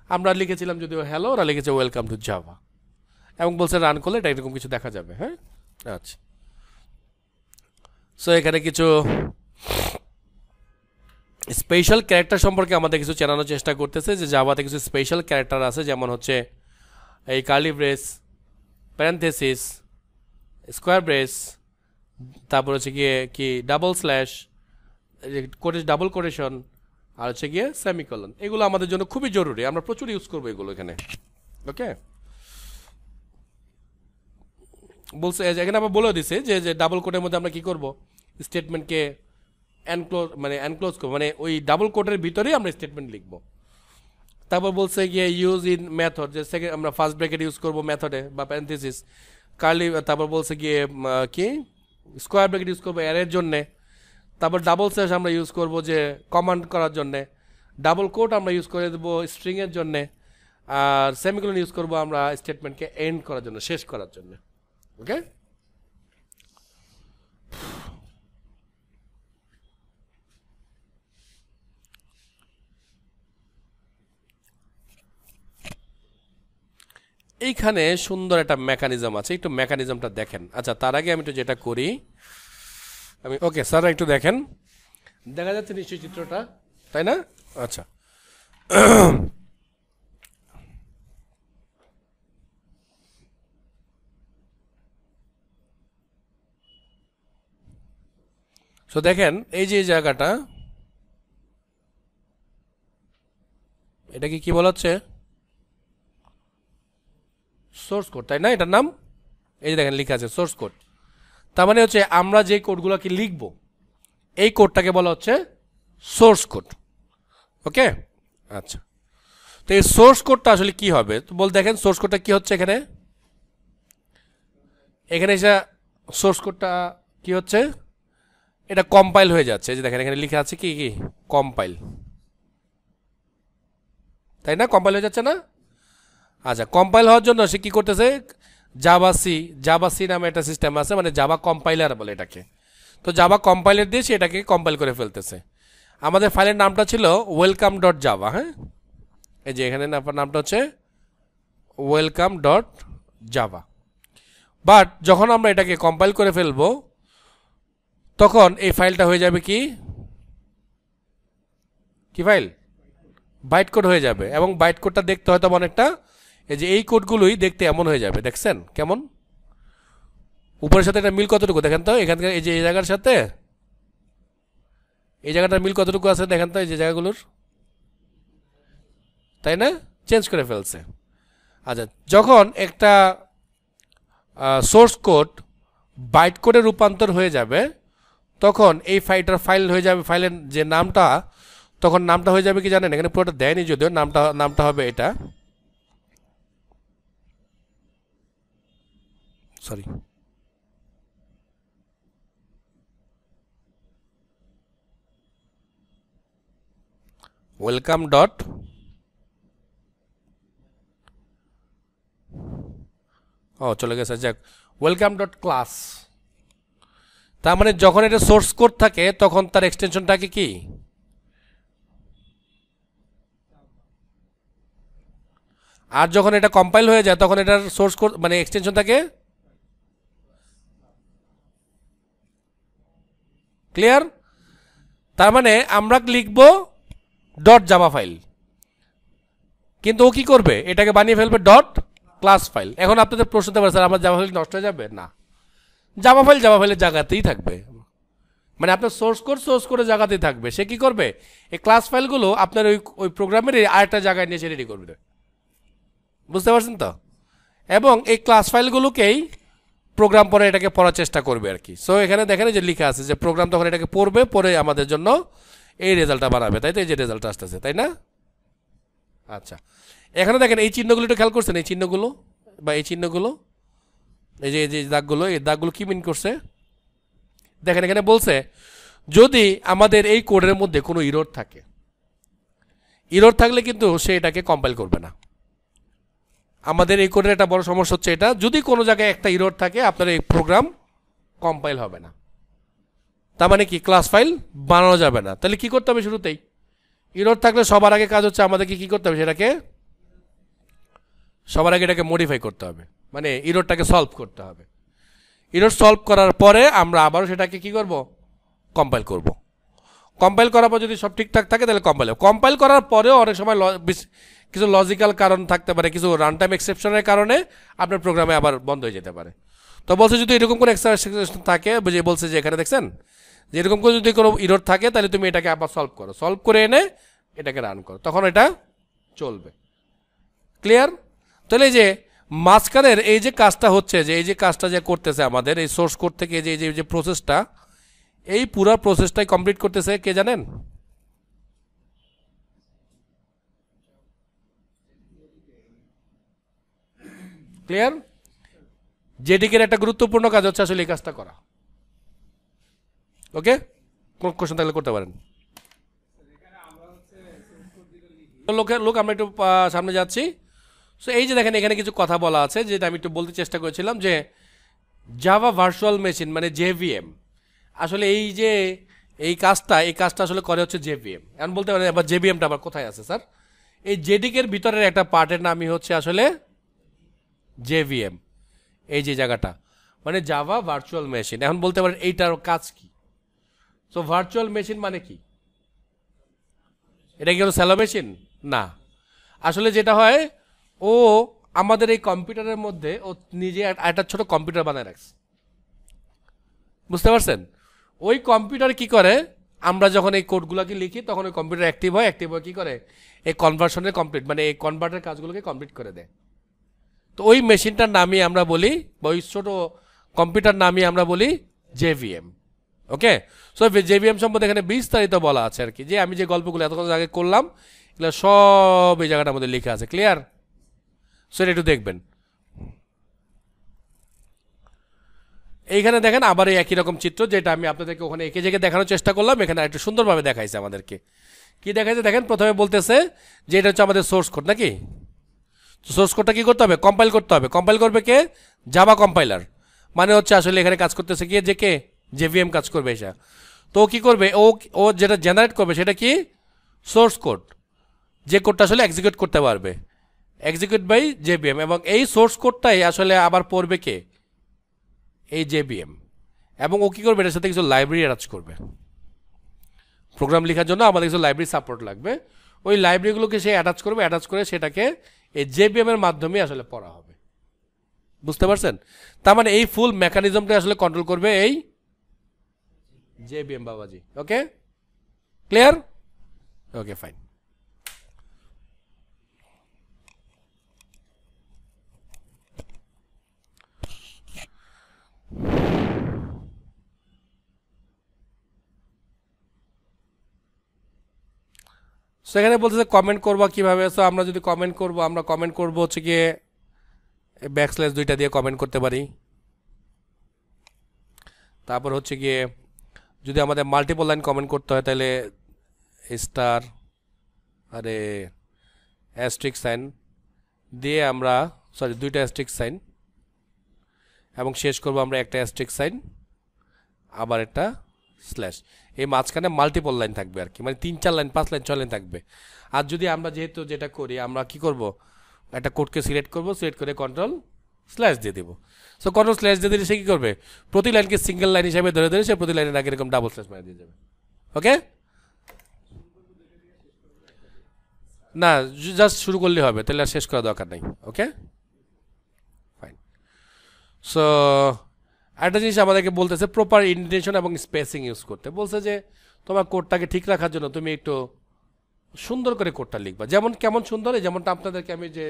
আমরা লিখেছিলাম যদিও হ্যালো, ওরা লিখেছে ওয়েলকাম টু জাভা, এবং বলছে রান করলে এটা এরকম কিছু দেখা যাবে। হ্যাঁ, আচ্ছা, সো এখানে কিছু স্পেশাল ক্যারেক্টার সম্পর্কে আমাদের কিছু জানানোর চেষ্টা করতেছে, যে জাভাতে কিছু স্পেশাল ক্যারেক্টার আছে, যেমন হচ্ছে এই curly brace, parenthesis, square brace, তারপর হচ্ছে গিয়ে কি ডাবল স্ল্যাশ, ডাবল কোটেশন, আর হচ্ছে গিয়ে সেমিকলন। এগুলো আমাদের জন্য খুবই জরুরি, আমরা প্রচুর ইউজ করবো এগুলো এখানে। ওকে, বলছে এখানে আবার বলেও দিছে যে ডাবল কোটের মধ্যে আমরা কি করব, স্টেটমেন্টকে এনক্লোজ করবো, মানে ওই ডাবল কোটের ভিতরেই আমরা স্টেটমেন্ট লিখবো। তারপর বলছে গিয়ে ইউজ ইন মেথড, যে সেকেন্ড আমরা ফার্স্ট ব্র্যাকেট ইউজ করবো মেথডে বা প্যারেনথেসিস, কার্লি। তারপর বলছে গিয়ে কি স্কোয়ার ব্র্যাকেট ইউজ করবো অ্যারের জন্যে। তারপর ডাবল স্ল্যাশ আমরা ইউজ করবো যে কমান্ড করার জন্যে। ডাবল কোট আমরা ইউজ করে দেবো স্ট্রিংয়ের জন্যে। আর সেমিকোলন ইউজ করবো আমরা স্টেটমেন্টকে এন্ড করার জন্য, শেষ করার জন্য। ওকে, এইখানে সুন্দর একটা মেকানিজম আছে, একটু মেকানিজমটা দেখেন। আচ্ছা, তার আগে আমি একটু যেটা করি, ওকে স্যার একটু দেখেন, দেখা যাচ্ছে নিশ্চয়ই চিত্রটা, তাই না? আচ্ছা, সো দেখেন এই যে জায়গাটা, এটাকে কি বলা হচ্ছে, সোর্স কোড, তাই না? এটার নাম এই যে দেখেন লেখা আছে সোর্স কোড। তার মানে হচ্ছে আমরা যে কোডগুলোকে লিখব, এই কোডটাকে বলা হচ্ছে সোর্স কোড। ওকে, আচ্ছা, তো এই সোর্স কোডটা আসলে কি হবে, তো দেখেন সোর্স কোডটা কি হচ্ছে এখানে। এখানে এসে সোর্স কোডটা কি হচ্ছে, এটা কম্পাইল হয়ে যাচ্ছে। যে দেখেন এখানে লেখা আছে কি কি কম্পাইল, তাই না? কম্পাইল হয়ে যাচ্ছে না? আচ্ছা, কম্পাইল হওয়ার জন্য সে কি করতেছে, জাভা সি নামে একটা সিস্টেম আছে, মানে জাভা কম্পাইলার বলে এটাকে। তো জাভা কম্পাইলার দিয়ে সে এটাকে কম্পাইল করে ফেলতেছে। আমাদের ফাইলের নামটা ছিল ওয়েলকাম ডট জাভা। হ্যাঁ, এই যে এখানে নামটা হচ্ছে ওয়েলকাম ডট জাভা। বাট যখন আমরা এটাকে কম্পাইল করে ফেলবো, তখন এই ফাইলটা হয়ে যাবে কি ফাইল, বাইট কোড হয়ে যাবে। এবং বাইট কোডটা দেখতে হয়তো অনেকটা, এই যে এই কোডগুলোই দেখতে এমন হয়ে যাবে, দেখছেন কেমন? উপরের সাথে এটা মিল কতটুকু দেখেন তো, এখানকার এই যে এই জায়গার সাথে এই জায়গাটার মিল কতটুকু আছে দেখেন তো, এই যে জায়গাগুলোর তাই না, চেঞ্জ করে ফেলছে। আচ্ছা, যখন একটা সোর্স কোড বাইট কোডে রূপান্তর হয়ে যাবে তখন এই ফাইল হয়ে যাবে, ফাইলের যে নামটা, তখন নামটা হয়ে যাবে কি জানেন, এখানে পুরোটা দেয়নি যদিও, নামটা হবে এটা, সরি, ওয়েলকাম ডট চলে গেছে, যাক, ওয়েলকাম ডট ক্লাস। তার মানে যখন এটা সোর্স কোড থাকে তখন তার এক্সটেনশনটাকে কি, আর যখন এটা কম্পাইল হয়ে যায় তখন এটার সোর্স কোড মানে এক্সটেনশন থাকে ক্লিয়ার। তার মানে আমরা লিখব ডট জাভা ফাইল, কিন্তু ও কি করবে, এটাকে বানিয়ে ফেলবে ডট ক্লাস ফাইল। এখন আপনাদের প্রশ্ন হতে পারে স্যার আমার জাভা ফাইল নষ্ট হয়ে যাবে? না, জাভা ফাইলের জায়গাতেই থাকবে, মানে আপনার সোর্স কোডের জায়গাতেই থাকবে। সে কি করবে, এই ক্লাস ফাইলগুলো আপনার ওই প্রোগ্রামের আরেকটা জায়গায় নিয়ে সে রেডি করবে, বুঝতে পারছেন তো? এবং এই ক্লাস ফাইলগুলোকেই প্রোগ্রাম পরে এটাকে পড়ার চেষ্টা করবে আর কি। সো এখানে দেখেন যে লেখা আছে যে প্রোগ্রাম তখন এটাকে পড়ে আমাদের জন্য এই রেজাল্টটা বানাবে, তাই তো? এই যে রেজাল্টটা আসতেছে, তাই না? আচ্ছা, এখানে দেখেন এই চিহ্নগুলো একটু খেয়াল করছেন, এই চিহ্নগুলো বা এই চিহ্নগুলো, এই যে দাগগুলো, এই দাগগুলো কি মিন করছে দেখেন। এখানে বলছে যদি আমাদের এই কোডের মধ্যে কোনো ইরর থাকে, ইরর থাকলে কিন্তু সে এটাকে কম্পাইল করবে না। আমাদের এই কোডের একটা বড় সমস্যা হচ্ছে এটা, যদি কোনো জায়গায় একটা ইরর থাকে আপনার এই প্রোগ্রাম কম্পাইল হবে না। তার মানে কি, ক্লাস ফাইল বানানো যাবে না। তাহলে কি করতে হবে, শুরুতেই ইরর থাকলে সবার আগে কাজ হচ্ছে আমাদেরকে কি করতে হবে, সেটাকে সবার আগে এটাকে মডিফাই করতে হবে, মানে ইররটাকে সলভ করতে হবে। ইরর সলভ করার পরে আমরা আবারও সেটাকে কি করব, কম্পাইল করব। কম্পাইল করার পর যদি সব ঠিকঠাক থাকে তাহলে কম্পাইল হবে। কম্পাইল করার পরেও অনেক সময় কিছু লজিক্যাল কারণ থাকতে পারে, কিছু রান টাইম এক্সেপশনের কারণে আপনার প্রোগ্রামে আবার বন্ধ হয়ে যেতে পারে। তো বলছে যদি এরকম কোনো এক্সেপশন থাকে, যে বলছে যে এখানে দেখছেন যে এরকম করে যদি কোনো ইরর থাকে তাহলে তুমি এটাকে আবার সলভ করো, সলভ করে এনে এটাকে রান করো, তখন এটা চলবে। ক্লিয়ার? তাহলে এই যে মাঝখানের এই যে কাজটা হচ্ছে, যে এই যে কাজটা যে করতেছে আমাদের এই সোর্স কোড থেকে যে প্রসেসটা, এই পুরো প্রসেসটাই কমপ্লিট করতেছে কে জানেন? ক্লিয়ার? জেডিকের একটা গুরুত্বপূর্ণ কাজ হচ্ছে আসলে এই কাজটা করা। ওকে, কোন কোশ্চেন থাকলে করতে পারেন। লোক আমরা একটু সামনে যাচ্ছি। সো এই যে দেখেন এখানে কিছু কথা বলা আছে, যেটা আমি একটু বলতে চেষ্টা করেছিলাম যে জাভা ভার্চুয়াল মেশিন মানে জেভিএম, আসলে এই কাজটা আসলে করে হচ্ছে জেভিএম। এখন বলতে পারেন আবার জেভিএমটা আবার কোথায় আছে স্যার? এই জেডিকের ভিতরের একটা পার্টের নামই হচ্ছে আসলে জেভিএম, এই যে জায়গাটা মানে জাভা ভার্চুয়াল মেশিন। এখন বলতে পারেন এইটার কাজ কি? সো ভার্চুয়াল মেশিন মানে কি? এটা কি কোনো স্যালো মেশিন? না, আসলে যেটা হয় ও আমাদের এই কম্পিউটারের মধ্যে ও নিজে একটা ছোট কম্পিউটার বানায় রাখছে, বুঝতে পারছেন? ওই কম্পিউটার কি করে, আমরা যখন এই কোডগুলোকে লিখি তখন ওই কম্পিউটার অ্যাক্টিভ হয় কি করে, এই কনভার্সনের কমপ্লিট মানে এই কনভার্টার কাজগুলোকে কমপ্লিট করে দেয়। তো ওই মেশিনটার নামই আমরা বলি, বা ওই ছোটো কম্পিউটার নামই আমরা বলি জেভিএম। ওকে, সো জেভিএম সম্বন্ধে এখানে বিস্তারিত বলা আছে আর কি, যে আমি যে গল্পগুলো এতক্ষণ আগে করলাম এগুলো সব এই জায়গাটার মধ্যে লেখা আছে। ক্লিয়ার? সো এটা একটু দেখবেন। এইখানে দেখেন আবার এই একই রকম চিত্র, যেটা আমি আপনাদেরকে ওখানে এঁকে জেগে দেখানোর চেষ্টা করলাম, এখানে একটু সুন্দরভাবে দেখাইছে আমাদেরকে। কি দেখাইছে দেখেন, প্রথমে বলতেছে যে এটা হচ্ছে আমাদের সোর্স কোড নাকি। সোর্স কোডটা কি করতে হবে, কম্পাইল করতে হবে। কম্পাইল করবে কে? জাভা কম্পাইলার, মানে হচ্ছে আসলে এখানে কাজ করতেছে কি, যে কে জেভিএম কাজ করবে এসা। তো কি করবে, ও যেটা জেনারেট করবে সেটা কি, সোর্স কোড, যে কোডটা আসলে এক্সিকিউট করতে পারবে, এক্সিকিউট বাই জেভিএম। এবং এই সোর্স কোডটাই আসলে আবার পড়বে কে, এই জেভিএম। এবং ও কি করবে, এটার সাথে কিছু লাইব্রেরি অ্যাটাচ করবে। প্রোগ্রাম লেখার জন্য আমাদের কিছু লাইব্রেরি সাপোর্ট লাগবে, ওই লাইব্রেরিগুলোকে সে অ্যাটাচ করবে, অ্যাটাচ করে সেটাকে এই জেভিএম এর মাধ্যমে আসলে পড়া হবে। বুঝতে পারছেন? তার মানে এই ফুল মেকানিজমটা আসলে কন্ট্রোল করবে এই জেভিএম বাবাজি। ওকে, ক্লিয়ার? Okay, fine. সেখানে বলতেছে কমেন্ট করবা কিভাবে। সো আমরা যদি কমেন্ট করব, আমরা কমেন্ট করব হচ্ছে গিয়ে ব্যাকস্ল্যাশ দুইটা দিয়ে কমেন্ট করতে পারি। তারপর হচ্ছে গিয়ে যদি আমাদের মাল্টিপল লাইন কমেন্ট করতে হয় তাহলে স্টার আরে অ্যাস্ট্রিক সাইন দিয়ে আমরা দুইটা অ্যাস্ট্রিক সাইন এবং শেষ করব আমরা একটা অ্যাস্ট্রিক সাইন আবার একটা স্ল্যাশ। এই মাঝখানে মাল্টিপল লাইন থাকবে আর কি, মানে 3-4 লাইন 5 লাইন 6 লাইন থাকবে। আর যদি আমরা যেহেতু যেটা করি আমরা কি করব, একটা কোডকে সিলেক্ট করব, সিলেক্ট করে কন্ট্রোল স্ল্যাশ দিয়ে দেবো। সো কন্ট্রোল স্ল্যাশ দিয়ে দিলে সে কী করবে, প্রতি লাইনকে সিঙ্গেল লাইন হিসাবে ধরে ধরে সে প্রতি লাইনের আগে এরকম ডাবল স্ল্যাশ মারা দিয়ে যাবে। ওকে, না জাস্ট শুরু করলে হবে, তাহলে আর শেষ করা দরকার নেই। Okay fine. সো একটা জিনিস আমাদেরকে বলতেছে প্রপার ইন্টেনশন এবং স্পেসিং ইউজ করতে বলছে, যে তোমার কোডটাকে ঠিক রাখার জন্য তুমি একটু সুন্দর করে কোডটা লিখবা। যেমন কেমন সুন্দর, যেমনটা আপনাদেরকে আমি যে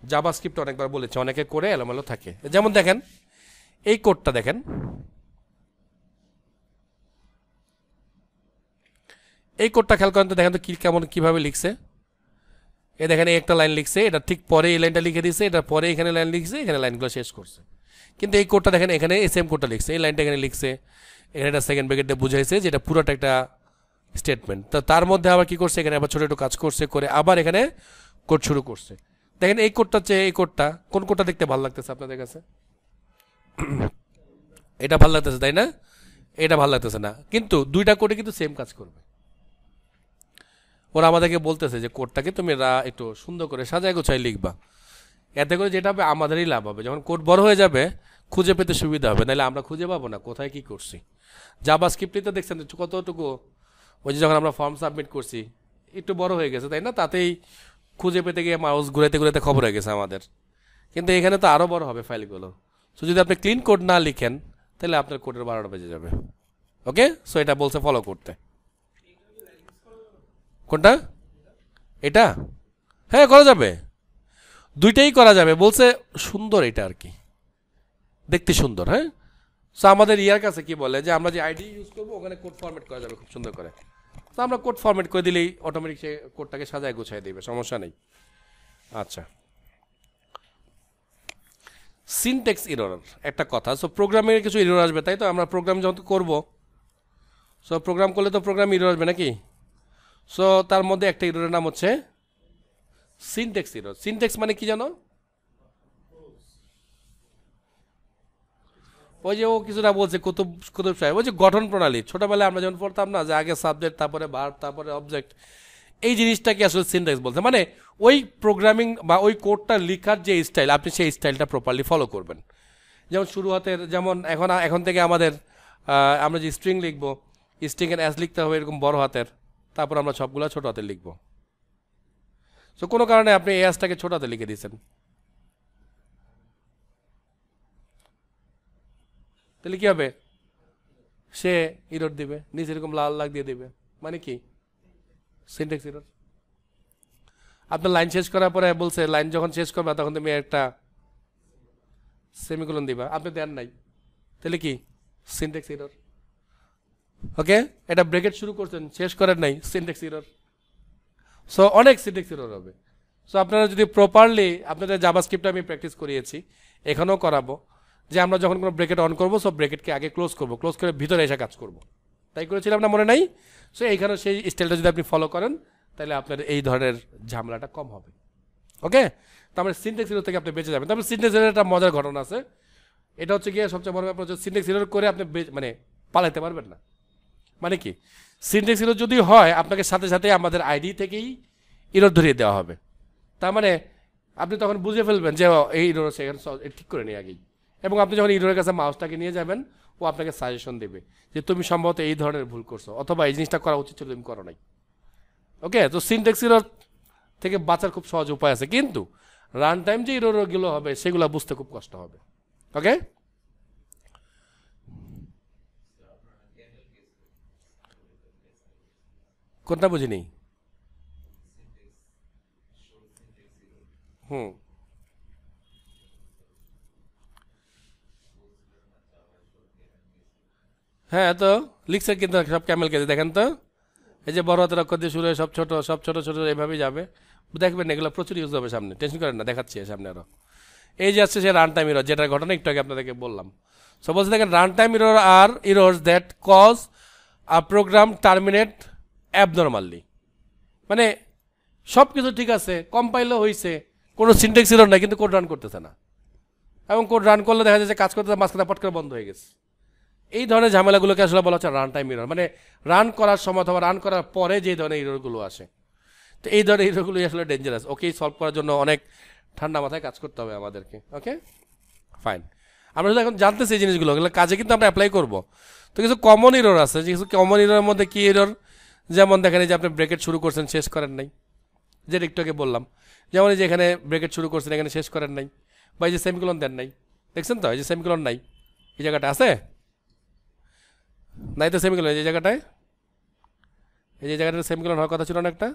জাভাস্ক্রিপ্ট অনেকবার বলেছি অনেকে করে এলোমেলো থাকে। যেমন দেখেন এই কোডটা দেখেন, এই কোডটা খেয়াল করেন তো, দেখেন তো কেমন কীভাবে লিখছে। এ দেখেন একটা লাইন লিখছে, এটা ঠিক পরে এই লাইনটা লিখে দিচ্ছে, এটা পরে এখানে লাইন লিখছে, এখানে লাইনগুলো শেষ করছে। কিন্তু এই কোডটা দেখেন এখানে এই সেম কোডটা লিখছে, এই লাইনটা এখানে লিখছে, এখানে একটা সেকেন্ড ব্র্যাকেটে বুঝাইছে যেটা পুরোটা একটা স্টেটমেন্ট। তো তার মধ্যে আবার কি করছে, এখানে আবার ছোটো একটু কাজ করছে, করে আবার এখানে কোড শুরু করছে। দেখেন এই কোডটা চেয়ে এই কোডটা, কোন কোডটা দেখতে ভালো লাগতেছে আপনাদের কাছে? এটা ভালো লাগতেছে তাই না? এটা ভালো লাগতেছে না, কিন্তু দুইটা কোডে কিন্তু সেম কাজ করবে। ওরা আমাদেরকে বলতেছে যে কোডটাকে তুমি একটু সুন্দর করে সাজায় গোছায় লিখবা, এতে করে যেটা হবে আমাদেরই লাভ হবে। যখন কোড বড় হয়ে যাবে খুঁজে পেতে সুবিধা হবে, নাহলে আমরা খুঁজে পাবো না কোথায় কি করছি। জাভাস্ক্রিপ্টে তো দেখছেন কতটুকু, ওই যে যখন আমরা ফর্ম সাবমিট করছি একটু বড় হয়ে গেছে তাই না, তাতেই খুঁজে পেতে গিয়ে মাউস ঘুরাতে ঘুরাতে খবর হয়ে গেছে আমাদের। কিন্তু এখানে তো আরও বড় হবে ফাইলগুলো। সো যদি আপনি ক্লিন কোড না লিখেন তাহলে আপনার কোডের 12টা বেজে যাবে। ওকে, সো এটা বলছে ফলো করতে। কোনটা? এটা হ্যাঁ করা যাবে, দুইটাই করা যাবে। বলছে সুন্দর এটা আর কি, দেখতে সুন্দর। হ্যাঁ, সো আমাদের ইয়ার কাছে কি বলে যে আমরা যে আইডি ইউজ করবো ওখানে কোড ফরম্যাট করা যাবে খুব সুন্দর করে। তো আমরা কোড ফরম্যাট করে দিলেই অটোমেটিক সে কোডটাকে সাজায় গুছাই দেবে, সমস্যা নেই। আচ্ছা, সিনট্যাক্স এরর একটা কথা। সো প্রোগ্রামের কিছু এরর আসবে তাই তো, আমরা প্রোগ্রাম যখন করব, সো প্রোগ্রাম করলে তো প্রোগ্রাম এরর আসবে নাকি। সো তার মধ্যে একটা এররের নাম হচ্ছে সিনট্যাক্স এরর। সিনট্যাক্স মানে কি জানো? ওই যে ও কিছুটা বলছে কুতুব কুতুব সাহেব, ওই যে গঠন প্রণালী। ছোটবেলায় আমরা যখন পড়তাম না যে আগে সাবজেক্ট তারপরে ভার্ব তারপরে অবজেক্ট, এই জিনিসটাকে আসলে সিনট্যাক্স বলতে, মানে ওই প্রোগ্রামিং বা ওই কোডটা লেখার যে স্টাইল আপনি সেই স্টাইলটা প্রপারলি ফলো করবেন। যেমন শুরু হাতের, যেমন এখন থেকে আমাদের আমরা যে স্ট্রিং লিখবো, স্ট্রিংয়ের অ্যাস লিখতে হবে এরকম বড় হাতের, তারপর আমরা সবগুলো ছোট হাতের লিখবো। সো কোনো কারণে আপনি এই অ্যাসটাকে ছোট হাতে লিখে দিয়েছেন, তাহলে কী হবে, সে ইরর দিবে, নিচে এরকম লাল লাগ দিয়ে দিবে, মানে কি সিনট্যাক্স ইরর। আপনার লাইন শেষ করার পরে বলছে লাইন যখন শেষ করবা তখন তুমি একটা সেমিকোলন দিবা, আপনি দেন নাই, তাহলে কি সিনট্যাক্স ইরর। ওকে, এটা ব্রেকেট শুরু করছেন শেষ করেন নাই, সিনট্যাক্স ইরর। সো অনেক সিনট্যাক্স ইরর হবে। সো আপনারা যদি প্রপারলি, আপনাদের জাভাস্ক্রিপ্টে আমি প্র্যাকটিস করিয়েছি, এখানেও করাবো, যে আমরা যখন কোনো ব্রেকেট অন করবো সব ব্রেকেটকে আগে ক্লোজ করবো, ক্লোজ করে ভিতরে এসে কাজ করবো, তাই করেছিলাম না, মনে নাই? সো এইখানে সেই স্টাইলটা যদি আপনি ফলো করেন তাহলে আপনার এই ধরনের ঝামেলাটা কম হবে। ওকে, তারপরে সিনট্যাক্স ইরর থেকে আপনি বেঁচে যাবেন। তারপরে সিনট্যাক্স ইরর একটা মজার ঘটনা আছে, এটা হচ্ছে গিয়ে সবচেয়ে বড় ব্যাপার হচ্ছে সিনট্যাক্স ইরর করে আপনি মানে পালাতে পারবেন না। মানে কি, সিনট্যাক্স ইরর যদি হয় আপনাকে সাথে সাথে আমাদের আইডি থেকেই ইরর ধরিয়ে দেওয়া হবে। তার মানে আপনি তখন বুঝে ফেলবেন যে এই ইরর সেখানে ঠিক করে নিই আগেই, এবং আপনি যখন ইররের কাছে মাউসটাকে নিয়ে যাবেন ও আপনাকে সাজেশন দেবে যে তুমি সম্ভবত এই ধরনের ভুল করছো, অথবা এই জিনিসটা করা উচিত ছিল তুমি করো নাই। ওকে, তো সিনট্যাক্স ইরর থেকে বাঁচার খুব সহজ উপায় আছে, কিন্তু রান টাইম যে ইররগুলো হবে সেগুলো বুঝতে খুব কষ্ট হবে। ওকে, কোনটা বুঝিনি? হুম, হ্যাঁ তো লিখছে কিন্তু সব ক্যামেল কেজে, দেখেন তো এই যে বড় হাতের অক্ষর দিয়ে শুরু হয়ে সব ছোট ছোট এইভাবেই যাবে, দেখবেন এগুলো প্রচুর ইউজ হবে সামনে, টেনশন করেন না, দেখাচ্ছি সামনে আরও। এই যে আসছে সে রান টাইম ইরর, যেটার ঘটনা একটু আগে আপনাদেরকে বললাম। সো বলছে দেখেন run time error are errors that cause a program terminate abnormally, মানে সব কিছু ঠিক আছে, কম্পাইলও হয়েছে, কোনো সিনট্যাক্স ইরর নাই, কিন্তু কোড রান করতেছে না, এবং কোড রান করলে দেখা যাচ্ছে কাজ করতে মাঝখানে পট করে বন্ধ হয়ে গেছে। এই ধরনের ঝামেলাগুলোকে আসলে বলা হচ্ছে রান টাইম ইরর, মানে রান করার সময় অথবা রান করার পরে যে ধরনের ইররগুলো আসে। তো এই ধরনের ইররগুলোই আসলে ডেঞ্জারাস। ওকে, সলভ করার জন্য অনেক ঠান্ডা মাথায় কাজ করতে হবে আমাদেরকে। ওকে ফাইন, আমরা যদি এখন জানতেছি এই জিনিসগুলো, এগুলো কাজে কিন্তু আমরা অ্যাপ্লাই করবো। তো কিছু কমন ইরর আছে, যে কিছু কমন ইররের মধ্যে কি ইরর, যেমন দেখেন এই যে আপনি ব্রেকেট শুরু করছেন শেষ করেন নাই, যেটা একটু আগে বললাম, যেমন এই যে এখানে ব্রেকেট শুরু করছেন এখানে শেষ করেন নাই, বা এই যে সেমিকোলন দেন নাই, দেখছেন তো এই যে সেমিকোলন নাই, এই জায়গাটা আছে নাই তো সেমিকোলন, এই জায়গাটায়, এই যে জায়গাটা সেমিকোলন হওয়ার কথা ছিল না একটা,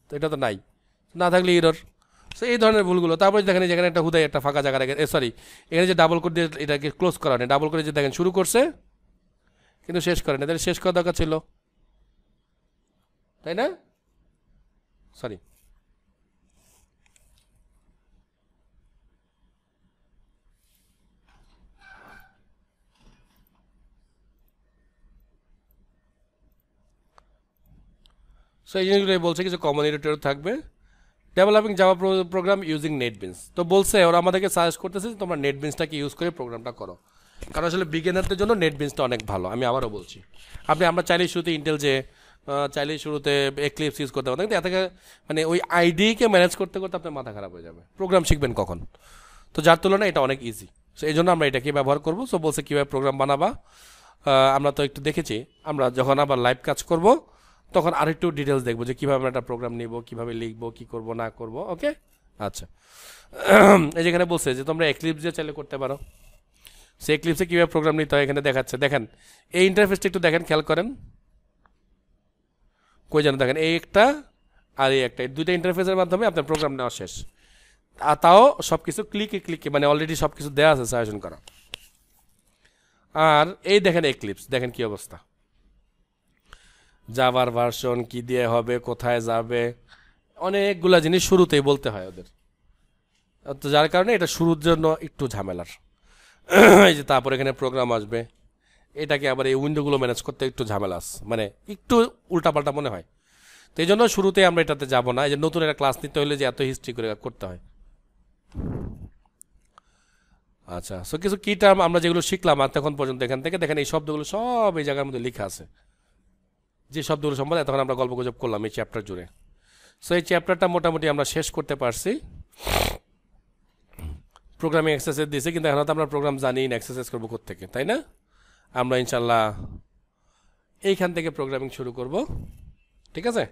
তো এটা তো নাই, না থাকলে ইরর। সো এই ধরনের ভুলগুলো। তারপরে দেখেন যেখানে একটা হুদাই একটা ফাঁকা জায়গা রেখে, সরি এখানে যে ডাবল করে দিয়ে এটাকে ক্লোজ করা নেই, ডাবল করে যে দেখেন শুরু করছে কিন্তু শেষ করে না, তাহলে শেষ করা দরকার ছিল, তাই না? সরি, সো এই জিনিসগুলো বলছে কিছু কমন ইরর থাকবে। Developing Java program using NetBeans, তো বলছে ওরা আমাদেরকে সাজেস্ট করতেছে তোমরা নেটবিনসটাকে ইউজ করে প্রোগ্রামটা করো, কারণ আসলে বিগিনারদের জন্য নেটবিনসটা অনেক ভালো। আমি আবারও বলছি, আমরা চাইলে শুরুতে ইন্টেল যে চাইলে শুরুতে এক্লিপস ইউজ করতে পারতেন, কিন্তু এত মানে ওই আইডিকে ম্যানেজ করতে করতে আপনার মাথা খারাপ হয়ে যাবে, প্রোগ্রাম শিখবেন কখন? তো যার তুলনায় এটা অনেক ইজি। সো এই জন্য আমরা এটাকে ব্যবহার করবো। সো বলছে কীভাবে প্রোগ্রাম বানাবা, আমরা তো একটু দেখেছি, আমরা যখন আবার লাইভ কাজ করব তখন আরেকটু ডিটেলস দেখবো যে কীভাবে আমরা একটা প্রোগ্রাম নিব, কীভাবে লিখবো, কী করব না করব। ওকে আচ্ছা, এই যেখানে বলছে যে তোমরা এক্লিপস দিয়ে চাইলে করতে পারো। সেই এক্লিপসে কীভাবে প্রোগ্রাম নিতে হয় এখানে দেখাচ্ছে, দেখেন এই ইন্টারফেসটা একটু দেখেন, খেয়াল করেন, কই যেন দেখেন এই একটা আর এই একটা, এই দুইটা ইন্টারফেসের মাধ্যমে আপনার প্রোগ্রাম নেওয়া শেষ। আর তাও সব কিছু ক্লিকে মানে অলরেডি সব কিছু দেওয়া আছে সাজেশন করা। আর এই দেখেন এক্লিপস, দেখেন কি অবস্থা, জাভার ভার্সন কি দিয়ে হবে, কোথায় যাবে, অনেকগুলা জিনিস শুরুতেই বলতে হয় ওদের, তো যার কারণে এটা শুরুর জন্য একটু ঝামেলার। এই যে তারপর এখানে প্রোগ্রাম আসবে, এটাকে আবার এই উইন্ডোগুলো ম্যানেজ করতে একটু ঝামেলা আছে, মানে একটু উল্টাপাল্টা মনে হয়। তো এই জন্য শুরুতে আমরা এটাতে যাব না, এই যে নতুন একটা ক্লাস নিতে হলে যে এত হিস্ট্রি করে করতে হয়। আচ্ছা, সো কিছু কি টার্ম আমরা যেগুলো শিখলাম আর তখন পর্যন্ত, এখান থেকে দেখেন এই শব্দগুলো সব এই জায়গার মধ্যে লেখা আছে, যে শব্দগুলো সম্বন্ধে তখন আমরা গল্প গুজব করলাম এই চ্যাপ্টার জুড়ে। সো এই চ্যাপ্টারটা মোটামুটি আমরা শেষ করতে পারছি। প্রোগ্রামিং এক্সারসাইজ দিয়েছে, কিন্তু এখন তো আমরা প্রোগ্রাম জানি না, এক্সারসাইজ করবো কোত্থেকে, তাই না? আমরা ইনশাল্লাহ এইখান থেকে প্রোগ্রামিং শুরু করব, ঠিক আছে।